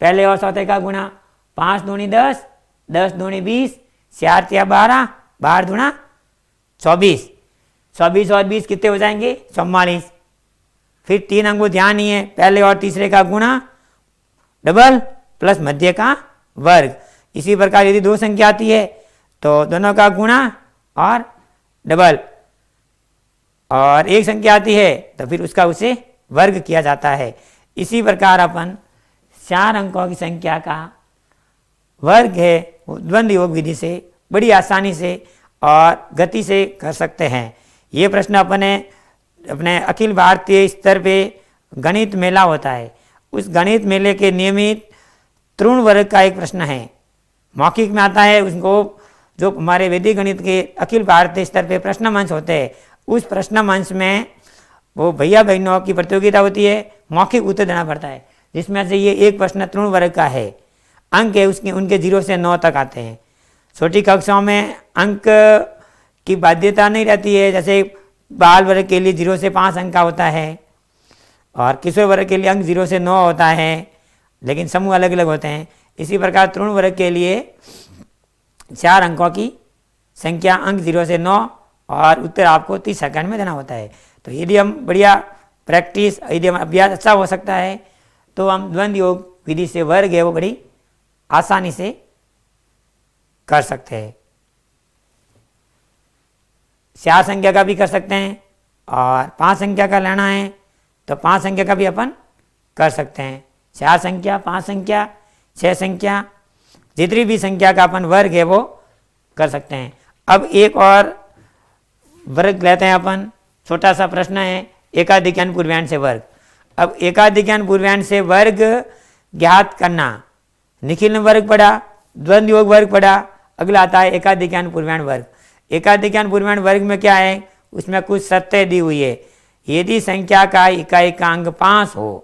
पहले और चौथे का गुणा, 5 दूनी 10, 10 दूनी 20, 4 3 12, 12 दूना 24, 24 और 20 कितने हो जाएंगे 44। फिर 3 अंक को ध्यान नहीं है, पहले और तीसरे का गुणा डबल प्लस मध्य का वर्ग। इसी प्रकार यदि 2 संख्या आती है तो दोनों का गुणा और डबल, और एक संख्या आती है तो फिर उसका उसे वर्ग किया जाता है। इसी प्रकार अपन 4 अंकों की संख्या का वर्ग है द्वंद्व योग विधि से बड़ी आसानी से और गति से कर सकते हैं। ये प्रश्न अपने अखिल भारतीय स्तर पे गणित मेला होता है, उस गणित मेले के नियमित तृण वर्ग का एक प्रश्न है, मौखिक में आता है। उसको जो हमारे वैदिक गणित के अखिल भारतीय स्तर पे प्रश्न मंच होते हैं, उस प्रश्न मंच में वो भैया बहनों की प्रतियोगिता होती है, मौखिक उत्तर देना पड़ता है। जिसमें से ये एक प्रश्न तृण वर्ग का है, अंक है उसके उनके 0 से 9 तक आते हैं। छोटी कक्षाओं में अंक की बाध्यता नहीं रहती है, जैसे बाल वर्ग के लिए 0 से 5 अंक का होता है और किशोर वर्ग के लिए अंक 0 से 9 होता है, लेकिन समूह अलग अलग होते हैं। इसी प्रकार तृण वर्ग के लिए 4 अंकों की संख्या, अंक 0 से 9 और उत्तर आपको 30 सेकंड में देना होता है। तो यदि हम बढ़िया प्रैक्टिस, यदि हम अभ्यास अच्छा हो सकता है तो हम द्वंद्व योग विधि से वर्ग है वो बड़ी आसानी से कर सकते हैं। 4 संख्या का भी कर सकते हैं और 5 संख्या का लेना है तो 5 संख्या का भी अपन कर सकते हैं। 4 संख्या, 5 संख्या, 6 संख्या, जितनी भी संख्या का अपन वर्ग है वो कर सकते हैं। अब एक और वर्ग लेते हैं अपन, छोटा सा प्रश्न है एकाधिक्यान पूर्वांश से वर्ग। अब एकाधिक्यान पूर्वांश से वर्ग ज्ञात करना, निखिल वर्ग पढ़ा, द्वंद्व योग वर्ग पढ़ा, अगला आता है एकाधिक्यान पूर्वांश वर्ग। एकाधिक्यान पूर्वांश वर्ग में क्या है, उसमें कुछ शर्तें दी हुई है। यदि संख्या का इकाई का अंक 5 हो,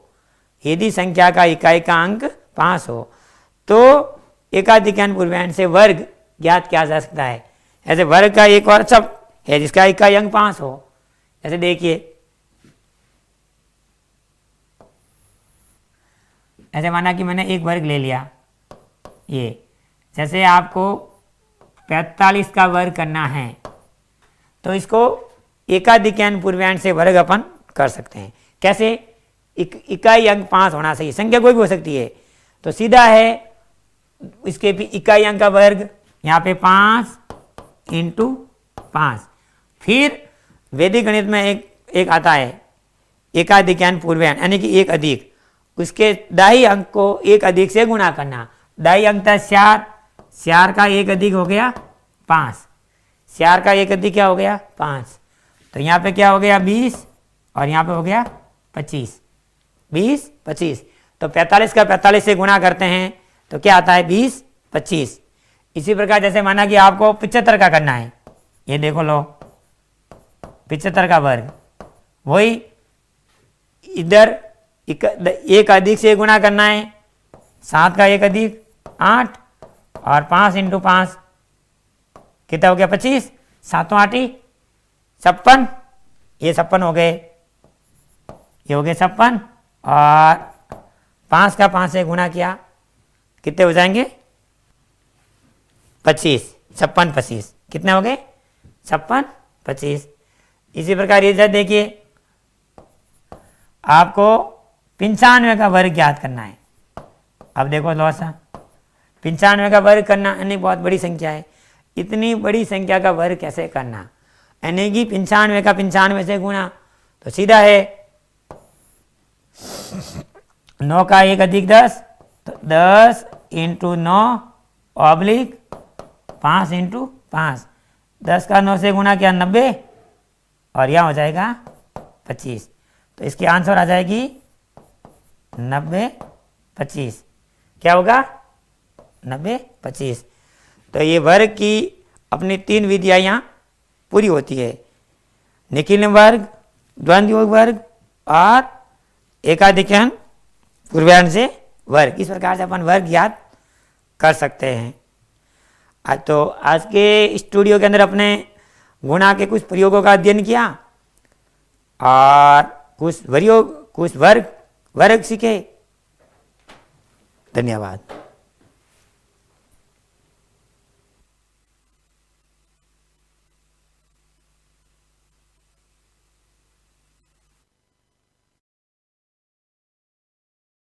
यदि संख्या का इकाई का अंक 5 हो तो एकाधिक्यान पूर्वांश से वर्ग ज्ञात किया जा सकता है। ऐसे वर्ग का एक और शब्द है जिसका इकाई अंक 5 हो। ऐसे देखिए, ऐसे माना कि मैंने एक वर्ग ले लिया, ये जैसे आपको 45 का वर्ग करना है तो इसको एकाधिक्यान पूर्वांश से वर्ग अपन कर सकते हैं। कैसे, इकाई अंक 5 होना चाहिए, संख्या कोई भी हो सकती है, तो सीधा है इसके भी इकाई अंक का वर्ग, यहाँ पे 5 इंटू 5। फिर वैदिक गणित में एक आता है एकाधिक्यान पूर्वांश, यानी कि एक अधिक, उसके दाई अंक को एक अधिक से गुणा करना। दाई अंक था 4, 4 का एक अधिक हो गया 5, 4 का एक अधिक क्या हो गया 5, तो यहाँ पे क्या हो गया 20 और यहाँ पे हो गया 25, 20 25। तो 45 का 45 से गुणा करते हैं तो क्या आता है 20 25। इसी प्रकार जैसे माना कि आपको 75 का करना है, ये देखो लो 75 का वर्ग, वही इधर एक अधिक से गुणा करना है, 7 का एक अधिक 8 और 5 इंटू 5 कितना हो गया 25, 7 8 56, ये 56 हो गए, ये हो गए 56 और 5 का 5 से गुणा किया कितने हो जाएंगे 25, 56 25, कितने हो गए 56 25। इसी प्रकार ये देखिए आपको 95 का वर्ग ज्ञात करना है। अब देखो लौसा 95 का वर्ग करना यानी बहुत बड़ी संख्या है, इतनी बड़ी संख्या का वर्ग कैसे करना, यानी कि 95 का 95 से गुणा, तो सीधा है 9 का एक अधिक 10, तो 10 इंटू 9 ऑब्लिक 5 इंटू 5, 10 का 9 से गुणा किया 90 और यह हो जाएगा 25, तो इसकी आंसर आ जाएगी 90 25, क्या होगा 90 25। तो ये वर्ग की अपनी 3 विधियाँ यहाँ पूरी होती है, निखिल वर्ग, द्वंद्व योग वर्ग और एकाधिक्यान पूर्वांश से वर्ग। इस प्रकार से अपन वर्ग ज्ञात कर सकते हैं। आज तो आज के स्टूडियो के अंदर अपने गुणा के कुछ प्रयोगों का अध्ययन किया और कुछ वर्ग सीखे। धन्यवाद।